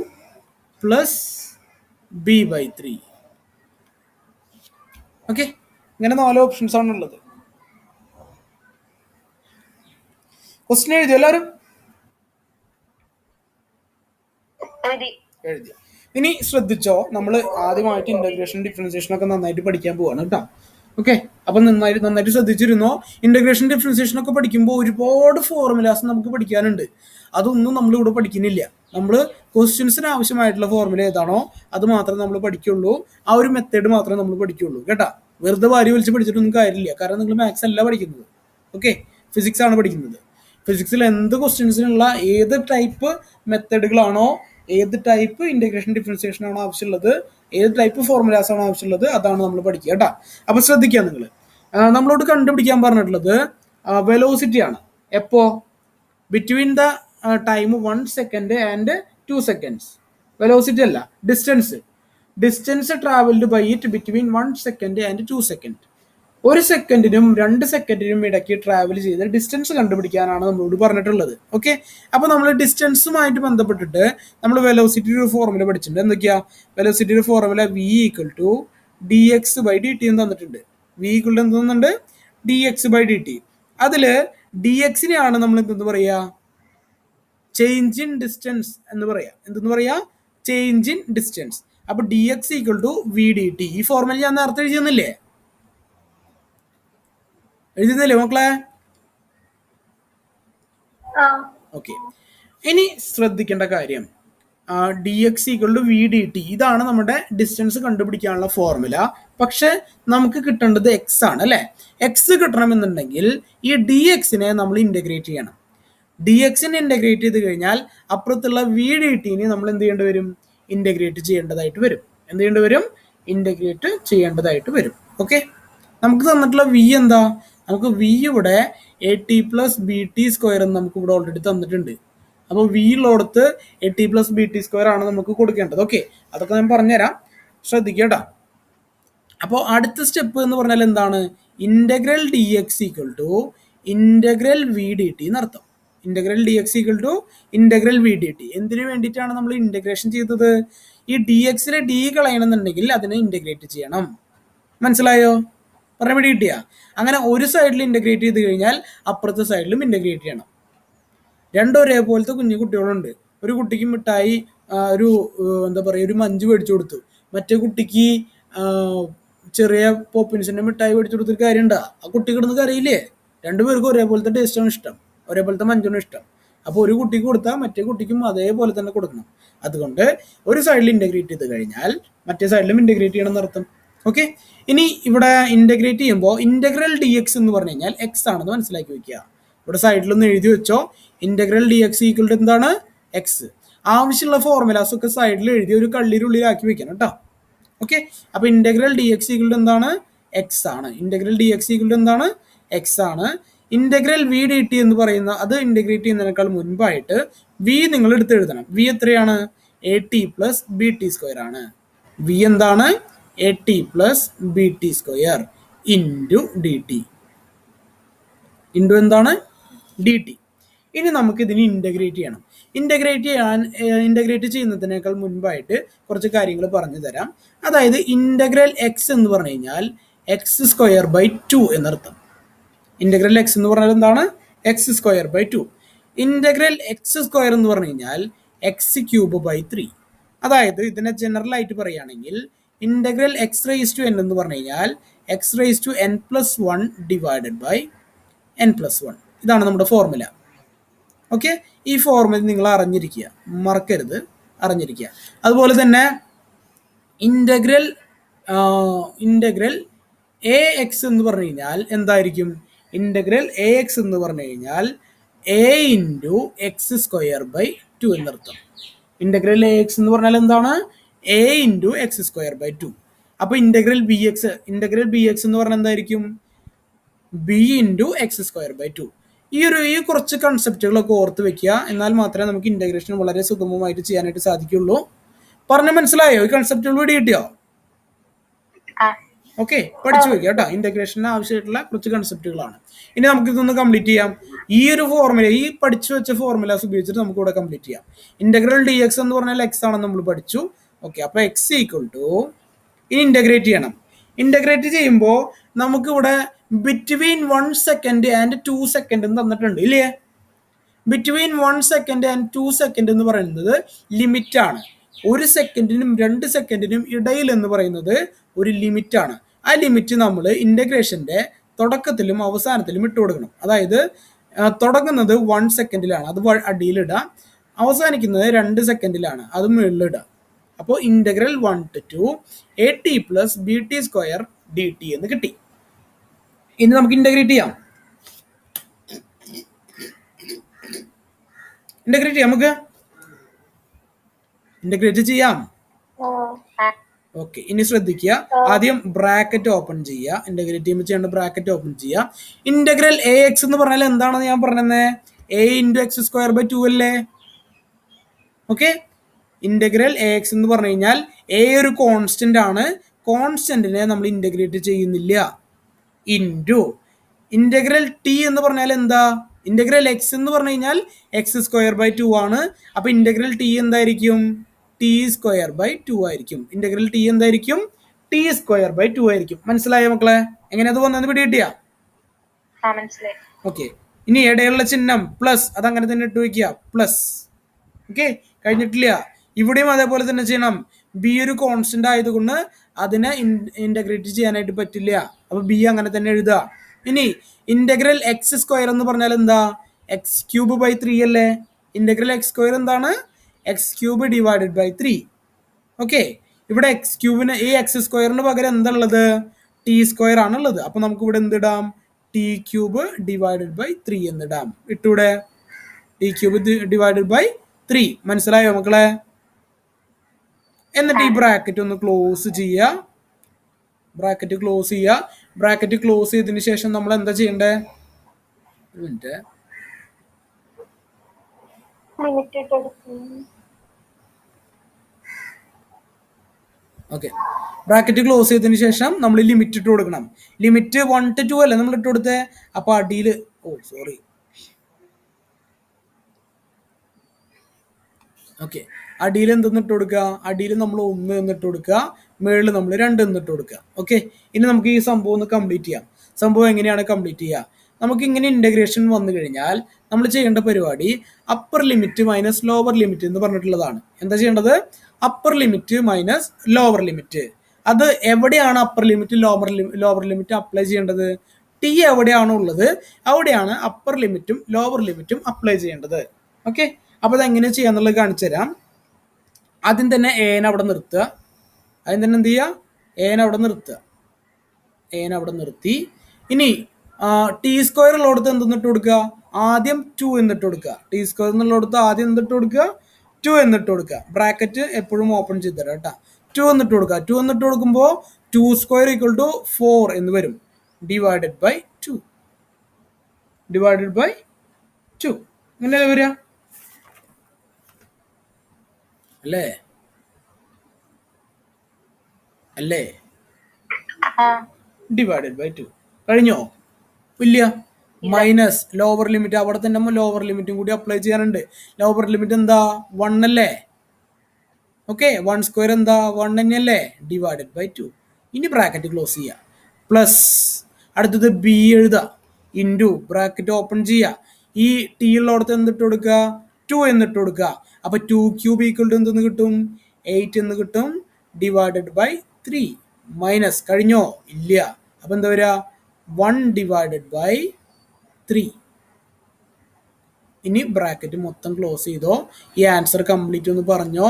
plus b/3. Okay, ഇങ്ങനെ 4 ഓപ്ഷൻസ് ആണ് ഉള്ളത്. ക്വസ്റ്റ്യൻ എഴുതിയോ എല്ലാവരും? എഴുതിയോ? ഇനി ശ്രദ്ധിച്ചോ, നമ്മൾ ആദ്യമായിട്ട് ഇന്റഗ്രേഷൻ ഡിഫറൻസിയേഷൻ ഒക്കെ നന്നായിട്ട് പഠിക്കാൻ പോവാണ് കേട്ടോ. ഓക്കെ, അപ്പൊ നന്നായിട്ട് ശ്രദ്ധിച്ചിരുന്നോ? ഇന്റഗ്രേഷൻ ഡിഫറൻസിയേഷൻ ഒക്കെ പഠിക്കുമ്പോൾ ഒരുപാട് ഫോർമുലാസ് നമുക്ക് പഠിക്കാനുണ്ട്. അതൊന്നും നമ്മൾ ഇവിടെ പഠിക്കുന്നില്ല. നമ്മൾ ക്വസ്റ്റ്യൻസിന് ആവശ്യമായിട്ടുള്ള ഫോർമുല ഏതാണോ അത് മാത്രമേ നമ്മൾ പഠിക്കുള്ളൂ. ആ ഒരു മെത്തേഡ് മാത്രമേ നമ്മൾ പഠിക്കുള്ളൂ കേട്ടാ. വെറുതെ വാരി വലിച്ച് പഠിച്ചിട്ടൊന്നും കാര്യമില്ല. കാരണം നിങ്ങൾ മാത്സ് അല്ല പഠിക്കുന്നത്, ഓക്കെ, ഫിസിക്സ് ആണ് പഠിക്കുന്നത്. ഫിസിക്സിൽ എന്ത് ക്വസ്റ്റ്യൻസിനുള്ള ഏത് ടൈപ്പ് മെത്തേഡുകളാണോ, ഏത് ടൈപ്പ് ഇന്റഗ്രേഷൻ ഡിഫറൻസിയേഷൻ ആണോ ആവശ്യമുള്ളത്, ഏത് ടൈപ്പ് ഫോർമുലാസ് ആണോ ആവശ്യമുള്ളത്, അതാണ് നമ്മൾ പഠിക്കുക കേട്ടോ. അപ്പൊ ശ്രദ്ധിക്കുക, നിങ്ങൾ നമ്മളോട് കണ്ടുപിടിക്കാൻ പറഞ്ഞിട്ടുള്ളത് വെലോസിറ്റി ആണ്. എപ്പോ? Between the time 1 second and 2 seconds. Velocity അല്ല, distance travelled by it between 1 second and 2 second. 1 സെക്കൻഡിനും 2 സെക്കൻഡിനും ഇടയ്ക്ക് ട്രാവൽ ചെയ്ത് ഡിസ്റ്റൻസ് കണ്ടുപിടിക്കാനാണ് നമ്മളോട് പറഞ്ഞിട്ടുള്ളത്. ഓക്കെ, അപ്പൊ നമ്മൾ ഡിസ്റ്റൻസുമായിട്ട് ബന്ധപ്പെട്ടിട്ട് നമ്മൾ വെലോസിറ്റി ഒരു ഫോർമുല പഠിച്ചിട്ടുണ്ട്. എന്തൊക്കെയാ വെലോസിറ്റിയുടെ formula? v equal to dx/dt എന്ന് തന്നിട്ടുണ്ട്. v ഈക്വൽ ടു എന്ത് തന്നിട്ടുണ്ട്? dx/dt. അതില് dx-നെയാണ് നമ്മൾ എന്തെന്ന് പറയാ? ചേഞ്ച് ഇൻ ഡിസ്റ്റൻസ് എന്ന് പറയാ. എന്തെന്ന് പറയാ? Change in distance. അപ്പൊ dx ഈക്വൽ ടു vdt. ഈ ഫോർമുല ഞാൻ നേരത്തെ എഴുതിയെന്നില്ലേ മക്കളെ? ഓക്കെ, ഇനി ശ്രദ്ധിക്കേണ്ട കാര്യം dx ഈക്വൽ ടു vdt. ഇതാണ് നമ്മുടെ ഡിസ്റ്റൻസ് കണ്ടുപിടിക്കാനുള്ള ഫോർമുല. പക്ഷെ നമുക്ക് കിട്ടേണ്ടത് എക്സ് ആണ് അല്ലെ. എക്സ് കിട്ടണമെന്നുണ്ടെങ്കിൽ ഈ dx-നെ നമ്മൾ ഇന്റഗ്രേറ്റ് ചെയ്യണം. dx-നെ ഇന്റഗ്രേറ്റ് ചെയ്ത് കഴിഞ്ഞാൽ അപ്പുറത്തുള്ള vdt-നെ നമ്മൾ എന്ത് ചെയ്യേണ്ടി വരും? ഇന്റഗ്രേറ്റ് ചെയ്യേണ്ടതായിട്ട് വരും. എന്ത് ചെയ്യേണ്ടി വരും? ഇന്റഗ്രേറ്റ് ചെയ്യേണ്ടതായിട്ട് വരും. ഓക്കെ, നമുക്ക് തന്നിട്ടുള്ള v എന്താ? നമുക്ക് v ഇവിടെ at plus B T square എന്ന് നമുക്ക് ഇവിടെ ഓൾറെഡി തന്നിട്ടുണ്ട്. അപ്പോൾ v ഉള്ളടത്ത് at plus B T square ആണ് നമുക്ക് കൊടുക്കേണ്ടത്. ഓക്കെ, അതൊക്കെ ഞാൻ പറഞ്ഞുതരാം, ശ്രദ്ധിക്കട്ടോ. അപ്പോൾ അടുത്ത സ്റ്റെപ്പ് എന്ന് പറഞ്ഞാൽ എന്താണ്? Integral D X equal to integral V D T എന്നർത്ഥം. Integral D X equal to integral V D T. എന്തിനു വേണ്ടിയിട്ടാണ് നമ്മൾ ഇന്റഗ്രേഷൻ ചെയ്തത്? ഈ ഡി എക്സിലെ ഡി കളയണമെന്നുണ്ടെങ്കിൽ അതിനെ ഇന്റഗ്രേറ്റ് ചെയ്യണം. മനസ്സിലായോ? പറഞ്ഞ പിടി കിട്ടിയാ? അങ്ങനെ ഒരു സൈഡിൽ ഇന്റഗ്രേറ്റ് ചെയ്ത് കഴിഞ്ഞാൽ അപ്പുറത്തെ സൈഡിലും ഇന്റഗ്രേറ്റ് ചെയ്യണം. രണ്ടും ഒരേപോലത്തെ കുഞ്ഞു കുട്ടികളുണ്ട്. ഒരു കുട്ടിക്ക് മിഠായി ഒരു എന്താ പറയുക ഒരു മഞ്ച് മേടിച്ചു കൊടുത്തു, മറ്റേ കുട്ടിക്ക് ചെറിയ പോപ്പിൻസിന്റെ മിഠായി മേടിച്ചു കൊടുത്തൊരു കാര്യമുണ്ടാ? ആ കുട്ടി കിടന്ന് കരയില്ലേ? രണ്ടുപേർക്കും ഒരേപോലത്തെ ടേസ്റ്റാണ് ഇഷ്ടം, ഒരേപോലത്തെ മഞ്ചാണ് ഇഷ്ടം. അപ്പോൾ ഒരു കുട്ടിക്ക് കൊടുത്താൽ മറ്റേ കുട്ടിക്കും അതേപോലെ തന്നെ കൊടുക്കണം. അതുകൊണ്ട് ഒരു സൈഡിൽ ഇന്റഗ്രേറ്റ് ചെയ്ത് കഴിഞ്ഞാൽ മറ്റേ സൈഡിലും ഇന്റഗ്രേറ്റ് ചെയ്യണം എന്നർത്ഥം. ഓക്കെ, ഇനി ഇവിടെ ഇന്റഗ്രേറ്റ് ചെയ്യുമ്പോൾ ഇന്റഗ്രൽ ഡി എക്സ് എന്ന് പറഞ്ഞു കഴിഞ്ഞാൽ എക്സ് ആണെന്ന് മനസ്സിലാക്കി വെക്കുക. ഇവിടെ സൈഡിലൊന്ന് എഴുതി വെച്ചോ. Integral D X equal to എന്താണ്? എക്സ്. ആവശ്യമുള്ള ഫോർമുലാസ് ഒക്കെ സൈഡിൽ എഴുതി ഒരു കള്ളിയിലുള്ളിലാക്കി വെക്കണം കേട്ടോ. ഓക്കെ, അപ്പൊ integral D X equal to എന്താണ്? എക്സ് ആണ്. Integral D X equal to എന്താണ്? എക്സ് ആണ്. ഇന്റഗ്രൽ വി ഡി ടി എന്ന് പറയുന്ന അത് ഇന്റഗ്രേറ്റ് ചെയ്യുന്നതിനേക്കാൾ മുൻപായിട്ട് വി നിങ്ങൾ എടുത്ത് എഴുതണം. വി എത്രയാണ്? A T plus B T square ആണ്. വി എന്താണ്? A T plus B T square into D T. Into എന്താണ്? D T. ഇനി നമുക്ക് ഇതിന് ഇന്റഗ്രേറ്റ് ചെയ്യണം. ഇന്റഗ്രേറ്റ് ചെയ്യുന്നതിനേക്കാൾ മുൻപായിട്ട് കുറച്ച് കാര്യങ്ങൾ പറഞ്ഞു തരാം. അതായത് ഇന്റഗ്രൽ എക്സ് എന്ന് പറഞ്ഞു കഴിഞ്ഞാൽ എക്സ് സ്ക്വയർ ബൈ 2 എന്നർത്ഥം. ഇന്റഗ്രൽ എക്സ് എന്ന് പറഞ്ഞാൽ എന്താണ്? X square by 2. Integral x square എന്ന് പറഞ്ഞു കഴിഞ്ഞാൽ എക്സ് ക്യൂബ് ബൈ 3. അതായത് ഇതിനെ ജനറൽ ആയിട്ട് പറയുകയാണെങ്കിൽ integral x raise to n എന്ന് പറഞ്ഞു കഴിഞ്ഞാൽ x raise to n plus 1 divided by n plus 1. ഇതാണ് നമ്മുടെ ഫോർമുല. ഓക്കെ, ഈ ഫോർമുല നിങ്ങൾ അറിഞ്ഞിരിക്കുക, മറക്കരുത്, അറിഞ്ഞിരിക്കുക. അതുപോലെ തന്നെ ഇന്റഗ്രൽ എ എക്സ് എന്ന് പറഞ്ഞു കഴിഞ്ഞാൽ എന്തായിരിക്കും? ഇന്റഗ്രൽ എ എക്സ് എന്ന് പറഞ്ഞു കഴിഞ്ഞാൽ a into x square by 2 എന്നർത്ഥം. ഇന്റഗ്രൽ എ എക്സ് എന്ന് പറഞ്ഞാൽ എന്താണ്? A into x square by 2. അപ്പൊ ഇന്റഗ്രൽ ബി എക്സ് എന്ന് പറഞ്ഞാൽ എന്തായിരിക്കും? B into x square by 2. ഈ കുറച്ച് കൺസെപ്റ്റുകളൊക്കെ ഓർത്ത് വെക്കുക. എന്നാൽ മാത്രമേ നമുക്ക് ഇന്റഗ്രേഷൻ വളരെ സുഗമമായിട്ട് ചെയ്യാനായിട്ട് സാധിക്കുള്ളൂ. പറഞ്ഞ മനസ്സിലായോ? ഈ കൺസെപ്റ്റുകൾ ഇവിടെ കിട്ടിയോ? ഓക്കെ, പഠിച്ചു വയ്ക്കുക കേട്ടോ. ഇന്റഗ്രേഷന് ആവശ്യമായിട്ടുള്ള കുറച്ച് കൺസെപ്റ്റുകളാണ്. ഇനി നമുക്ക് ഇതൊന്ന് കംപ്ലീറ്റ് ചെയ്യാം. ഈ ഒരു ഫോർമുല, ഈ പഠിച്ചു വെച്ച ഫോർമുലാസ് ഉപയോഗിച്ചിട്ട് നമുക്ക് ഇവിടെ കംപ്ലീറ്റ് ചെയ്യാം. ഇന്റഗ്രൽ ഡി എക്സ് എന്ന് പറഞ്ഞാൽ എക്സ് ആണെന്ന് നമ്മൾ പഠിച്ചു. ഓക്കെ, അപ്പൊ എക്സ് ഈക്വൽ ടു, ഇനി ഇന്റഗ്രേറ്റ് ചെയ്യണം. ഇന്റഗ്രേറ്റ് ചെയ്യുമ്പോൾ നമുക്കിവിടെ ബിറ്റ്വീൻ 1 സെക്കൻഡ് ആൻഡ് 2 സെക്കൻഡ് തന്നിട്ടുണ്ട് ഇല്ലേ? ബിറ്റ്വീൻ 1 സെക്കൻഡ് ആൻഡ് 2 സെക്കൻഡ് എന്ന് പറയുന്നത് ലിമിറ്റ് ആണ്. 1 സെക്കൻഡിനും 2 സെക്കൻഡിനും ഇടയിൽ എന്ന് പറയുന്നത് ഒരു ലിമിറ്റ് ആണ്. ആ ലിമിറ്റ് നമ്മൾ ഇന്റഗ്രേഷന്റെ തുടക്കത്തിലും അവസാനത്തിലും ഇട്ട് കൊടുക്കണം. അതായത് തുടങ്ങുന്നത് 1 സെക്കൻഡിലാണ്, അത് അടിയിലിടാം. അവസാനിക്കുന്നത് 2 സെക്കൻഡിലാണ്, അത് മുകളിലിടാം. അപ്പോൾ integral 1 to 2 AT plus BT square DT എന്ന് കിട്ടി. ഇനി നമുക്ക് ഇന്റഗ്രേറ്റ് ചെയ്യാം. ഇന്റഗ്രേറ്റ് ചെയ്യാം, നമുക്ക് ഇന്റഗ്രേറ്റ് ചെയ്യാം. ഓക്കെ, ഇനി ശ്രദ്ധിക്കുക. ആദ്യം ബ്രാക്കറ്റ് ഓപ്പൺ ചെയ്യുക. ഇന്റഗ്രേറ്റ് ചെയ്യുമ്പോൾ ചെയ്യേണ്ട ബ്രാക്കറ്റ് ഓപ്പൺ ചെയ്യുക. ഇന്റഗ്രൽ എ എക്സ് എന്ന് പറഞ്ഞാൽ എന്താണെന്ന് ഞാൻ പറഞ്ഞത്? A into x square by 2 അല്ലേ? ഓക്കെ, ഇന്റഗ്രൽ എ എക്സ് എന്ന് പറഞ്ഞു കഴിഞ്ഞാൽ എ ഒരു കോൺസ്റ്റന്റ് ആണ്. കോൺസ്റ്റന്റിനെ നമ്മൾ ഇന്റഗ്രേറ്റ് ചെയ്യുന്നില്ല. ഇൻറ്റു ഇന്റഗ്രൽ ടി എന്ന് പറഞ്ഞാൽ എന്താ? ഇന്റഗ്രൽ എക്സ് എന്ന് പറഞ്ഞു കഴിഞ്ഞാൽ എക്സ് സ്ക്വയർ ബൈ 2 ആണ്. അപ്പൊ ഇന്റഗ്രൽ ടി എന്തായിരിക്കും? ടി സ്ക്വയർ ബൈ 2 ആയിരിക്കും. ഇന്റഗ്രൽ ടി എന്തായിരിക്കും? ടി സ്ക്വയർ ബൈ 2 ആയിരിക്കും. മനസ്സിലായോ മക്കളെ? എങ്ങനെ അത് വന്നത് പിടികിട്ടിയാ? ഓക്കെ, ഇനി ഇടയിലുള്ള ചിഹ്നം പ്ലസ്, അത് അങ്ങനെ തന്നെ ഇട്ട് വയ്ക്കുക, പ്ലസ്. ഓക്കെ, കഴിഞ്ഞിട്ടില്ല. ഇവിടെയും അതേപോലെ തന്നെ ചെയ്യണം. ബി ഒരു കോൺസ്റ്റന്റ് ആയതുകൊണ്ട് അതിനെ ഇന്റഗ്രേറ്റ് ചെയ്യാനായിട്ട് പറ്റില്ല. അപ്പൊ ബി അങ്ങനെ തന്നെ എഴുതുക. ഇനി ഇന്റഗ്രൽ എക്സ് സ്ക്വയർ എന്ന് പറഞ്ഞാൽ എന്താ? എക്സ് ക്യൂബ് ബൈ 3 അല്ലേ? ഇന്റഗ്രൽ എക്സ് സ്ക്വയർ എന്താണ്? X cube divided by 3. Okay, ഇവിടെ എക്സ് ക്യൂബിന്, ഈ എക്സ് സ്ക്വയറിന് പകരം എന്താ ഉള്ളത്? ടി സ്ക്വയർ ആണ് ഉള്ളത്. അപ്പൊ നമുക്ക് ഇവിടെ എന്തിടാം? ടി ക്യൂബ് ഡിവൈഡഡ് ബൈ 3 എന്നിടാം. ഇട്ടൂടെ? T cube divided by 3. മനസ്സിലായോ മക്കളെ? എന്നിട്ട് ഈ ബ്രാക്കറ്റ് ഒന്ന് ക്ലോസ് ചെയ്യുക. ബ്രാക്കറ്റ് ക്ലോസ് ചെയ്യുക. ബ്രാക്കറ്റ് ക്ലോസ് ചെയ്തതിന് ശേഷം നമ്മൾ എന്താ ചെയ്യണ്ടേ? ഒരു മിനിറ്റ്. ഓക്കെ, ബ്രാക്കറ്റ് ക്ലോസ് ചെയ്തതിന് ശേഷം നമ്മൾ ലിമിറ്റ് ഇട്ട് കൊടുക്കണം. ലിമിറ്റ് 1 to 2 അല്ലേ നമ്മൾ ഇട്ട് കൊടുത്തേ? അപ്പൊ അടിയിൽ, ഓക്കെ, അടിയിൽ എന്തെന്ന് ഇട്ട് കൊടുക്കുക? അടിയിൽ നമ്മൾ 1 എന്നിട്ട് കൊടുക്കുക, മുകളിൽ നമ്മൾ 2 എന്നിട്ട് കൊടുക്കുക. ഓക്കെ, ഇനി നമുക്ക് ഈ സംഭവം ഒന്ന് കംപ്ലീറ്റ് ചെയ്യാം. സംഭവം എങ്ങനെയാണ് കംപ്ലീറ്റ് ചെയ്യുക? നമുക്ക് ഇങ്ങനെ ഇന്റഗ്രേഷൻ വന്നു കഴിഞ്ഞാൽ നമ്മൾ ചെയ്യേണ്ട പരിപാടി upper limit minus lower limit എന്ന് പറഞ്ഞിട്ടുള്ളതാണ്. എന്താ ചെയ്യേണ്ടത്? Upper limit minus lower limit. അത് എവിടെയാണ് upper limit lower limit apply ചെയ്യേണ്ടത്? ടി എവിടെയാണോ ഉള്ളത് അവിടെയാണ് അപ്പർ ലിമിറ്റും ലോവർ ലിമിറ്റും അപ്ലൈ ചെയ്യേണ്ടത്. ഓക്കെ, അപ്പോൾ അത് എങ്ങനെ ചെയ്യാന്നുള്ളത് കാണിച്ചു തരാം. ആദ്യം തന്നെ എനെ അവിടെ നിർത്തുക. ആദ്യം തന്നെ എന്ത് ചെയ്യുക? എനെ അവിടെ നിർത്തുക. എനെ അവിടെ നിർത്തി. ഇനി ടി സ്ക്വയർ ഉള്ളിടത്ത് എന്തെന്നിട്ട് കൊടുക്കുക? ആദ്യം 2 എന്നിട്ട് കൊടുക്കുക. ടി സ്ക്വയർ എന്നുള്ളിടത്ത് ആദ്യം എന്തിട്ട് കൊടുക്കുക? 2 എന്നിട്ട് കൊടുക്കുക. ബ്രാക്കറ്റ് എപ്പോഴും ഓപ്പൺ ചെയ്ത് തരാം കേട്ടോ. 2 എന്നിട്ട് കൊടുക്കുക. 2 എന്നിട്ട് കൊടുക്കുമ്പോൾ 2 സ്ക്വയർ ഈക്വൽ ടു 4 എന്ന് വരും. Divided by 2. ഡിവൈഡഡ് ബൈ 2 അങ്ങനെയല്ലേ വരിക? അല്ലേ? അല്ലേ? ഡിവൈഡഡ് ബൈ 2 കഴിഞ്ഞോ? ഇല്ല. മൈനസ് ലോവർ ലിമിറ്റ്, അവിടെ തന്നെ ലോവർ ലിമിറ്റും കൂടി അപ്ലൈ ചെയ്യാനുണ്ട്. ലോവർ ലിമിറ്റ് എന്താ? 1 അല്ലേ? ഓക്കെ, 1 സ്ക്വയർ എന്താ? 1 തന്നെയല്ലേ? Divided by 2. ഇനി ബ്രാക്കറ്റ് ക്ലോസ് ചെയ്യുക. പ്ലസ് അടുത്തത് ബി എഴുതുക. ഇൻറ്റു ബ്രാക്കറ്റ് ഓപ്പൺ ചെയ്യുക. ഈ ടി ഉള്ളിടത്ത് എന്തിട്ട് കൊടുക്കുക? 2 എന്നിട്ട് കൊടുക്കുക. അപ്പൊ 2 ക്യൂബ് ഈക്വൽ ടു എന്തെന്ന് കിട്ടും? 8 എന്ന് കിട്ടും. Divided by 3. മൈനസ് കഴിഞ്ഞോ? ഇല്ല. അപ്പൊ എന്താ വരിക? 1 ഡിവൈഡഡ് ബൈ 3. ഇനി ബ്രാക്കറ്റ് മൊത്തം ക്ലോസ് ചെയ്തോ. ഈ ആൻസർ കംപ്ലീറ്റ് ഒന്ന് പറഞ്ഞോ.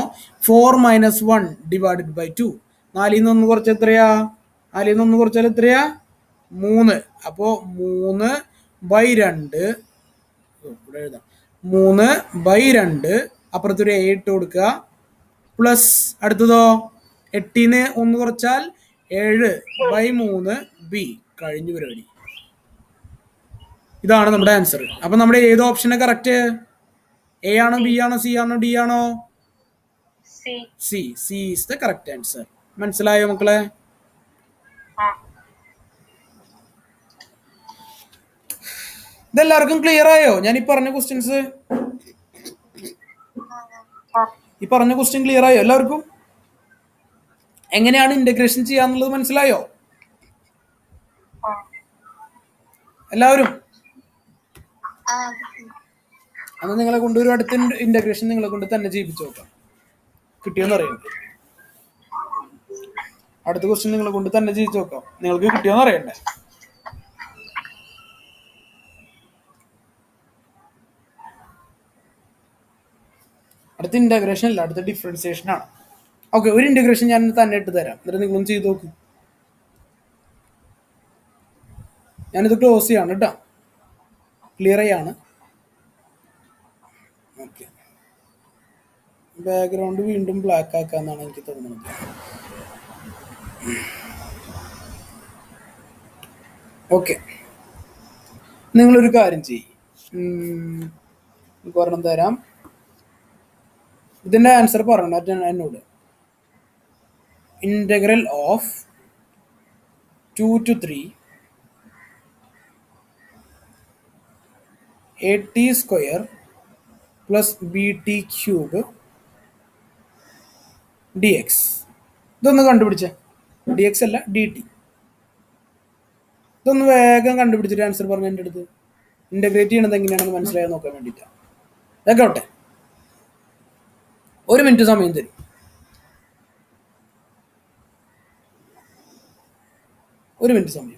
4 മൈനസ് 1 ഡിവൈഡഡ് ബൈ 2. 4 നിന്ന് 1 കുറച്ച് എത്രയാ? 4 നിന്ന് 1 കുറച്ചാൽ എത്രയാ? 3. അപ്പോ 3 ബൈ 2. ഇവിടെ എഴുതാം. 3 ബൈ 2. അപ്പുറത്തൊരു 8 കൊടുക്കുക. പ്ലസ് അടുത്തതോ 8 1 കുറച്ചാൽ 7 ബൈ 3 ബി. കഴിഞ്ഞു പരിപാടി. ഇതാണ് നമ്മുടെ ആൻസർ. അപ്പൊ നമ്മുടെ ഏത് ഓപ്ഷനാണ് കറക്റ്റ്? എ ആണോ, ബി ആണോ, സി ആണോ, ഡി ആണോ? C. C is the correct answer. മനസ്സിലായോ മക്കളെ? ഇതെല്ലാവർക്കും ക്ലിയർ ആയോ? ഞാൻ ഈ പറഞ്ഞ ക്വസ്റ്റ്യൻസ്, ഈ പറഞ്ഞ ക്വസ്റ്റ്യൻ ക്ലിയർ ആയോ എല്ലാവർക്കും? എങ്ങനെയാണ് ഇന്റഗ്രേഷൻ ചെയ്യാന്നുള്ളത് മനസ്സിലായോ എല്ലാവരും? അന്ന് നിങ്ങളെ കൊണ്ട് ഒരു അടുത്ത ഇന്റഗ്രേഷൻ നിങ്ങളെ കൊണ്ട് തന്നെ ചെയ്യിപ്പിച്ചു നോക്കാം. കിട്ടിയോന്ന് അറിയണ്ടേ? അടുത്ത ക്വസ്റ്റ്യൻ നിങ്ങളെ കൊണ്ട് തന്നെ ചെയ്യിച്ചു നോക്കാം. നിങ്ങൾക്ക് കിട്ടിയോന്ന് അറിയണ്ടേ? അടുത്ത ഇന്റഗ്രേഷൻ അല്ല, അടുത്ത ഡിഫറൻസിയേഷൻ ആണ്. ഓക്കെ, ഒരു ഇന്റഗ്രേഷൻ ഞാൻ തന്നെ ഇട്ട് തരാം, എന്നിട്ട് നിങ്ങളൊന്ന് ചെയ്ത് നോക്ക്. ഞാനിത് ക്ലോസ് ചെയ്യാണ് കേട്ടോ, ക്ലിയർ ചെയ്യാണ്. ഓക്കെ, ബാക്ക്ഗ്രൗണ്ട് വീണ്ടും ബ്ലാക്ക് ആക്കാന്നാണ് എനിക്ക് തോന്നുന്നത്. ഓക്കെ, നിങ്ങളൊരു കാര്യം ചെയ്യും, ഒരെണ്ണം തരാം. ഇതിന്റെ ആൻസർ പറയണം എന്നോട്. Integral of 2 to 3 at square plus bt cube dx. ഇതൊന്ന് കണ്ടുപിടിച്ചേ. ഡി എക്സ് അല്ല, ഡി ടി. ഇതൊന്ന് വേഗം കണ്ടുപിടിച്ചിട്ട് ആൻസർ പറഞ്ഞ എൻ്റെ അടുത്ത്. ഇന്റഗ്രേറ്റ് ചെയ്യണത് എങ്ങനെയാണെന്ന് മനസ്സിലായി നോക്കാൻ വേണ്ടിയിട്ടാണ്. കേട്ടെ, 1 മിനിറ്റ് സമയം തരും. 1 മിനിറ്റ് സമയം.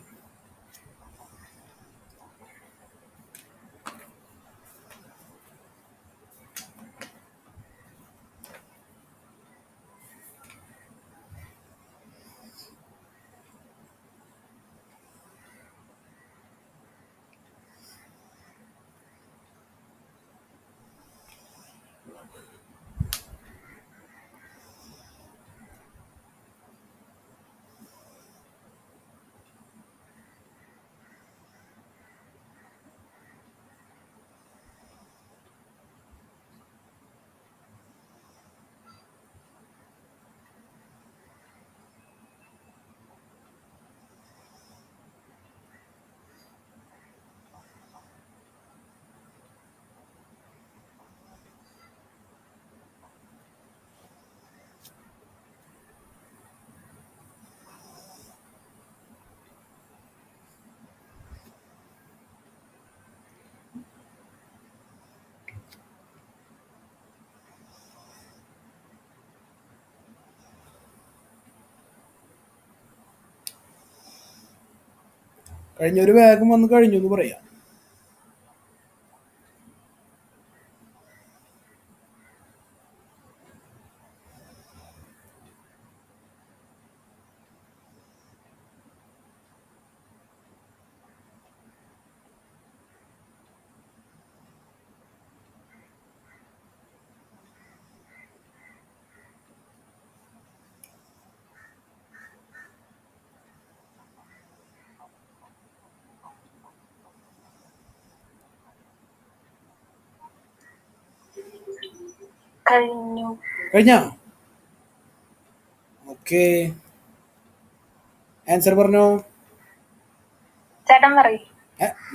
കഴിഞ്ഞൊരു വേഗം വന്ന് കഴിഞ്ഞു എന്ന് പറയാം. കഴിഞ്ഞോ? ഓക്കെ, ആൻസർ പറഞ്ഞോ. ചേട്ടൻ പറയ്.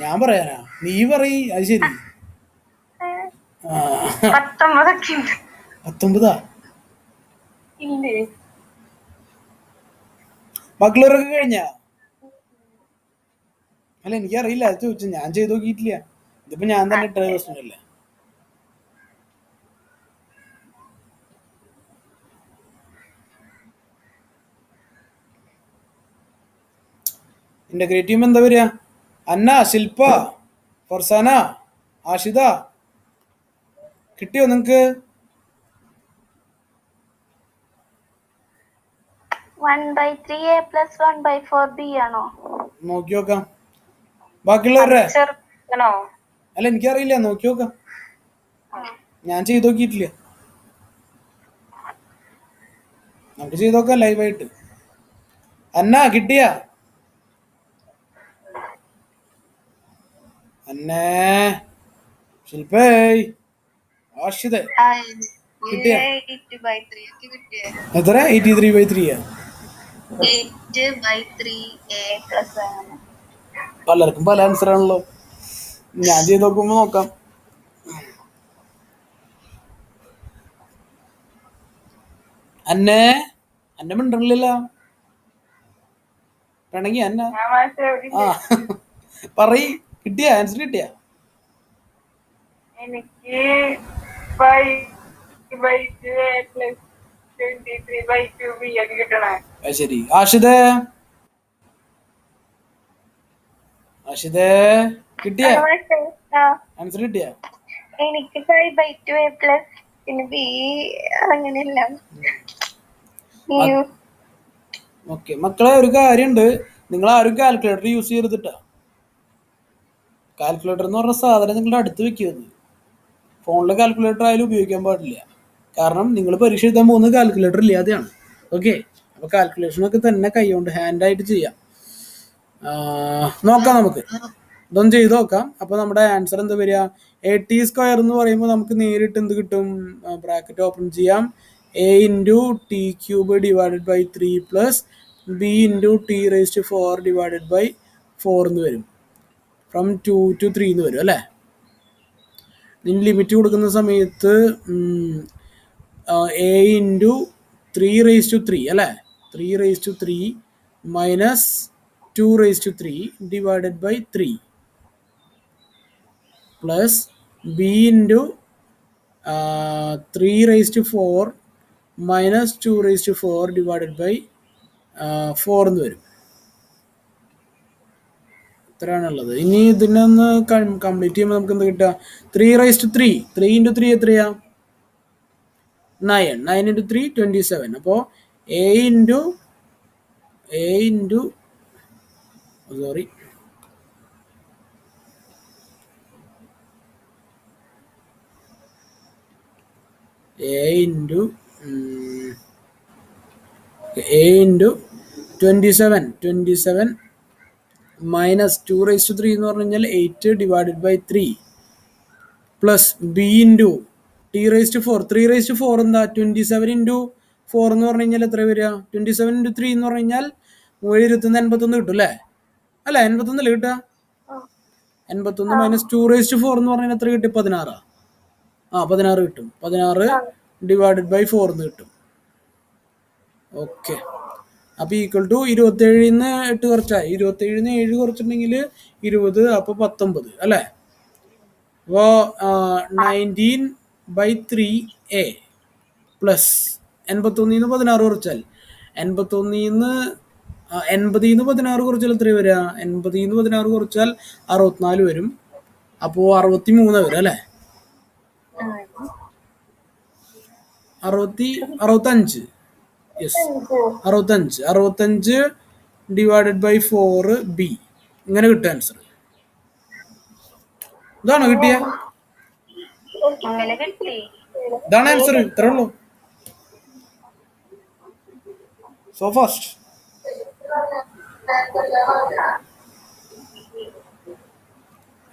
ഞാൻ പറയാനാ? നീ പറയ്. അത് ശരി. 19 ഇല്ലേ? മക്കളൊക്കെ കഴിഞ്ഞ? അല്ല, എനിക്കറിയില്ല, അത് ചോദിച്ചു. ഞാൻ ചെയ്ത് നോക്കിയിട്ടില്ല. ഇതിപ്പോ ഞാൻ തന്നെ ഇട്ട ക്വസ്റ്റ്യൻ അല്ലേ. ഇന്റഗ്രേറ്റ് ചെയ്യുമ്പോ എന്താ വരിക? അന്ന, ശില്പ, ഫർസാന, ആഷിത, കിട്ടിയോ നിങ്ങക്ക്? 1/3a plus 1/4b ആണോ? നോക്കി നോക്കാം. ബാക്കിയുള്ളവരുടെ ചെറുക്കണോ? അല്ല, എനിക്കറിയില്ല, നോക്കി നോക്കാം. ഞാൻ ചെയ്ത് നോക്കിയിട്ടില്ല. നമുക്ക് ചെയ്ത് നോക്കാം ലൈവായിട്ട്. അന്ന, കിട്ടിയ? അന്നേ, ശില്പേ, ആഷിത, കിട്ടിയ? എത്ര? 83/3. 8/3a plus 1. പലർക്കും പല ആൻസർ ആണല്ലോ. ഞാൻ ചെയ്ത് നോക്കുമ്പോ നോക്കാം. അന്നെ അന്നെ മിണ്ടണില്ലല്ലോ, വേണമെങ്കി അന്ന ആ പറയ്. കിട്ടിയ ആൻസർ കിട്ടിയ? എനിക്ക് 5/2a plus 23/2b ആണ് കിട്ടണേ. ശരി. ആഷിതേ കിട്ടിയ ആൻസർ കിട്ടിയ? എനിക്ക് 5/2a plus പിന്നെ b അങ്ങനെയല്ല. ഓക്കെ മക്കളെ, ഒരു കാര്യമുണ്ട്, നിങ്ങൾ ആരും കാൽക്കുലേറ്റർ യൂസ് ചെയ്തിട്ടാ. കാൽക്കുലേറ്റർ എന്ന് പറഞ്ഞ സാധനം നിങ്ങളുടെ അടുത്ത് വെക്കരുത്. ഫോണിലെ കാൽക്കുലേറ്റർ ആയാലും ഉപയോഗിക്കാൻ പാടില്ല. കാരണം നിങ്ങൾ പരീക്ഷ എഴുതാൻ പോകുന്നത് കാൽക്കുലേറ്റർ ഇല്ലാതെയാണ്. ഓക്കെ, അപ്പോൾ കാൽക്കുലേഷനൊക്കെ തന്നെ കൈകൊണ്ട് ഹാൻഡായിട്ട് ചെയ്യാം. നോക്കാം, നമുക്ക് ഇതൊന്നും ചെയ്ത് നോക്കാം. അപ്പോൾ നമ്മുടെ ആൻസർ എന്താ വരിക? 80² എന്ന് പറയുമ്പോൾ നമുക്ക് നേരിട്ട് എന്ത് കിട്ടും? ബ്രാക്കറ്റ് ഓപ്പൺ ചെയ്യാം. a into t cube divided by 3 plus b into t raise to 4 divided by 4 എന്ന് വരും. ഫ്രം 2 to 3 എന്ന് വരും അല്ലേ? ഇതിന് ലിമിറ്റ് കൊടുക്കുന്ന സമയത്ത് a ഇൻറ്റു 3 റേസ് ടു 3 അല്ലേ? 3 raise to 3 minus 2 raise to 3 divided by 3 plus b into 3 raise to 4 minus 2 raise to 4 divided by 4 എന്ന് വരും. ഇത്രയാണുള്ളത്. ഇനി ഇതിനൊന്ന് കംപ്ലീറ്റ് ചെയ്യുമ്പോൾ നമുക്ക് എന്ത് കിട്ടുക? 3 റേസ് ടു 3 3 ഇൻറ്റു 3 എത്രയാ? 9 9 ഇൻറ്റു 3 27. അപ്പോൾ a into sorry a into 27 minus 2 raise to 3 എന്ന് പറഞ്ഞു കഴിഞ്ഞാൽ 8 divided by 3 plus b into t raise to 4 3 raise to 4 എന്താ? 27 ഇൻറ്റു 4 എന്ന് പറഞ്ഞു കഴിഞ്ഞാൽ എത്ര വരിക? 27 ഇൻറ്റു 3 എന്ന് പറഞ്ഞു കഴിഞ്ഞാൽ 7 81 കിട്ടും അല്ലേ? അല്ല 81 അല്ലേ കിട്ടുക? 81 മൈനസ് 2 റേസ് ടു 4 എന്ന് പറഞ്ഞാൽ എത്ര കിട്ടും? 16. 16 കിട്ടും. 16 ഡിവൈഡഡ് ബൈ 4 എന്ന് കിട്ടും. ഓക്കെ, അപ്പോൾ ഈക്വൽ ടു 27 8 കുറച്ചായി. 27 7 കുറച്ചിട്ടുണ്ടെങ്കിൽ 20, അപ്പോൾ 19 അല്ലേ? അപ്പോൾ 19/3a പ്ലസ് 81 16 കുറച്ചാൽ 81 16 കുറച്ചാൽ എത്ര വരിക? 16 കുറച്ചാൽ 64 വരും. അപ്പോൾ 63 വരും അല്ലേ? 65 യെസ് 65 ഡിവൈഡഡ് ബൈ 4b ഇങ്ങനെ കിട്ടും ആൻസർ. ഇതാണോ കിട്ടിയ? ഇതാണ് ആൻസർ. ഇത്രേ ഉള്ളൂ. So fast.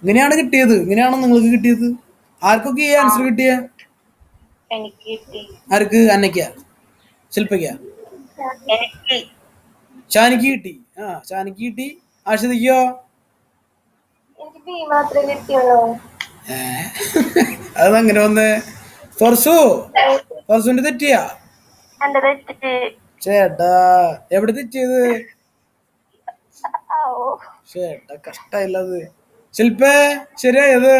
ഇങ്ങനെയാണ് കിട്ടിയത്. ഇങ്ങനെയാണോ നിങ്ങൾക്ക് കിട്ടിയത്? ആർക്കൊക്കെ ഈ ആൻസർ കിട്ടിയ? ആർക്ക്? അന്നയ്ക്ക? ശില്പയ്ക്ക? ഷാനിക്ക് കിട്ടി. ഷാനിക്ക് കിട്ടി. ആഷിതയ്ക്കോ? അതങ്ങനെ വന്ന് ഫർസുന്റെ തെറ്റിയാ? ചേട്ടാ എവിടെ തെറ്റിയത്? ചേട്ടാ കഷ്ടായില്ലത്. ശില്പേ ശരിയായത്?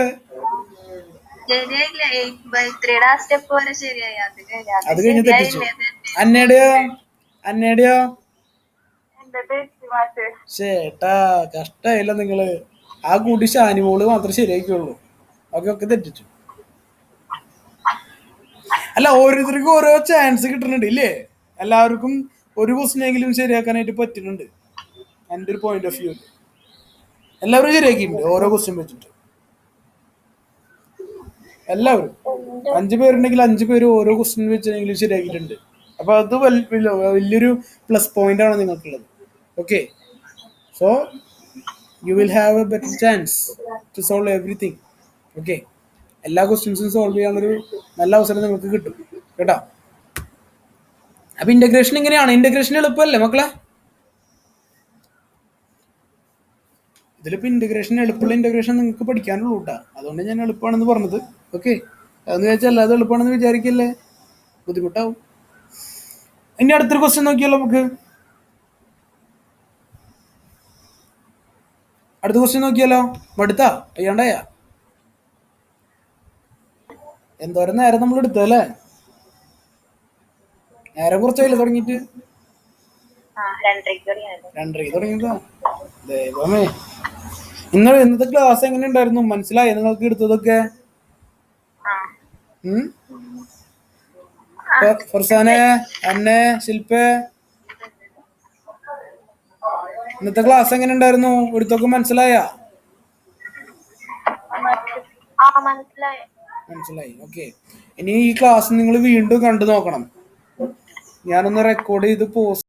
അത് കഴിഞ്ഞ് തെറ്റിച്ചു. അന്നേടെയോ? ചേട്ടാ കഷ്ടായില്ല നിങ്ങള്. ആ കൂട്ടി ഷാനിമോള് മാത്രം ശരിയാക്കിയുള്ളൂ. ഒക്കെ തെറ്റിച്ചു. അല്ല, ഓരോരുത്തർക്കും ഓരോ ചാൻസ് കിട്ടുന്നുണ്ട് ഇല്ലേ? എല്ലാവർക്കും ഒരു ക്വസ്റ്റ്യനെങ്കിലും ശരിയാക്കാനായിട്ട് പറ്റുന്നുണ്ട്. എൻ്റെ ഒരു പോയിന്റ് ഓഫ് വ്യൂ എല്ലാവരും ശരിയാക്കിയിട്ടുണ്ട്. ഓരോ ക്വസ്റ്റ്യൻ വെച്ചിട്ട് എല്ലാവരും 5 പേരുണ്ടെങ്കിൽ 5 പേര് ഓരോ ക്വസ്റ്റ്യൻ വെച്ചെങ്കിലും ശരിയാക്കിയിട്ടുണ്ട്. അപ്പൊ അത് വലിയൊരു പ്ലസ് പോയിന്റ് ആണ് നിങ്ങൾക്കുള്ളത്. Okay, so you will have a better chance to solve everything. Okay, എല്ലാ ക്വസ്റ്റ്യൻസും സോൾവ് ചെയ്യാനൊരു നല്ല അവസരം നിങ്ങൾക്ക് കിട്ടും കേട്ടോ. അപ്പൊ ഇന്റഗ്രേഷൻ ഇങ്ങനെയാണ്. ഇന്റഗ്രേഷൻ എളുപ്പമല്ലേ മക്കളെ? ഇതിലിപ്പോൾ ഇൻ്റഗ്രേഷൻ എളുപ്പമുള്ള ഇൻ്റഗ്രേഷൻ നിങ്ങൾക്ക് പഠിക്കാനുള്ളൂ കേട്ടോ. അതുകൊണ്ട് ഞാൻ എളുപ്പമാണെന്ന് പറഞ്ഞത്. ഓക്കെ, അതെന്ന് വെച്ചാൽ അല്ലാതെ എളുപ്പമാണെന്ന് വിചാരിക്കില്ലേ, ബുദ്ധിമുട്ടാവും. ഇനി അടുത്തൊരു ക്വസ്റ്റ്യൻ നോക്കിയാലോ നമുക്ക്. അടുത്ത ക്വസ്റ്റ്യൻ നോക്കിയാലോ. മടുത്താ അയ്യാണ്ടായ എന്തോരം നേരം നമ്മൾ എടുത്തല്ലേ. നേരം കുറച്ചായില്ലേ തുടങ്ങിയിട്ട്. 2:30 തുടങ്ങിയതാ. ദൈവമേ, ഇന്നത്തെ ക്ലാസ് എങ്ങനെ ഉണ്ടായിരുന്നു? മനസ്സിലായി നിങ്ങൾക്ക് എടുത്തതൊക്കെ? ഫർസാനെ, അന്നെ, ശില്പേ, ഇന്നത്തെ ക്ലാസ് എങ്ങനെ ഉണ്ടായിരുന്നു? എടുത്തൊക്കെ മനസ്സിലായാ? മനസ്സിലായി. ഓക്കെ, ഇനി ഈ ക്ലാസ് നിങ്ങൾ വീണ്ടും കണ്ടു നോക്കണം. ഞാനൊന്ന് റെക്കോർഡ് ചെയ്ത് പോസ്റ്റ്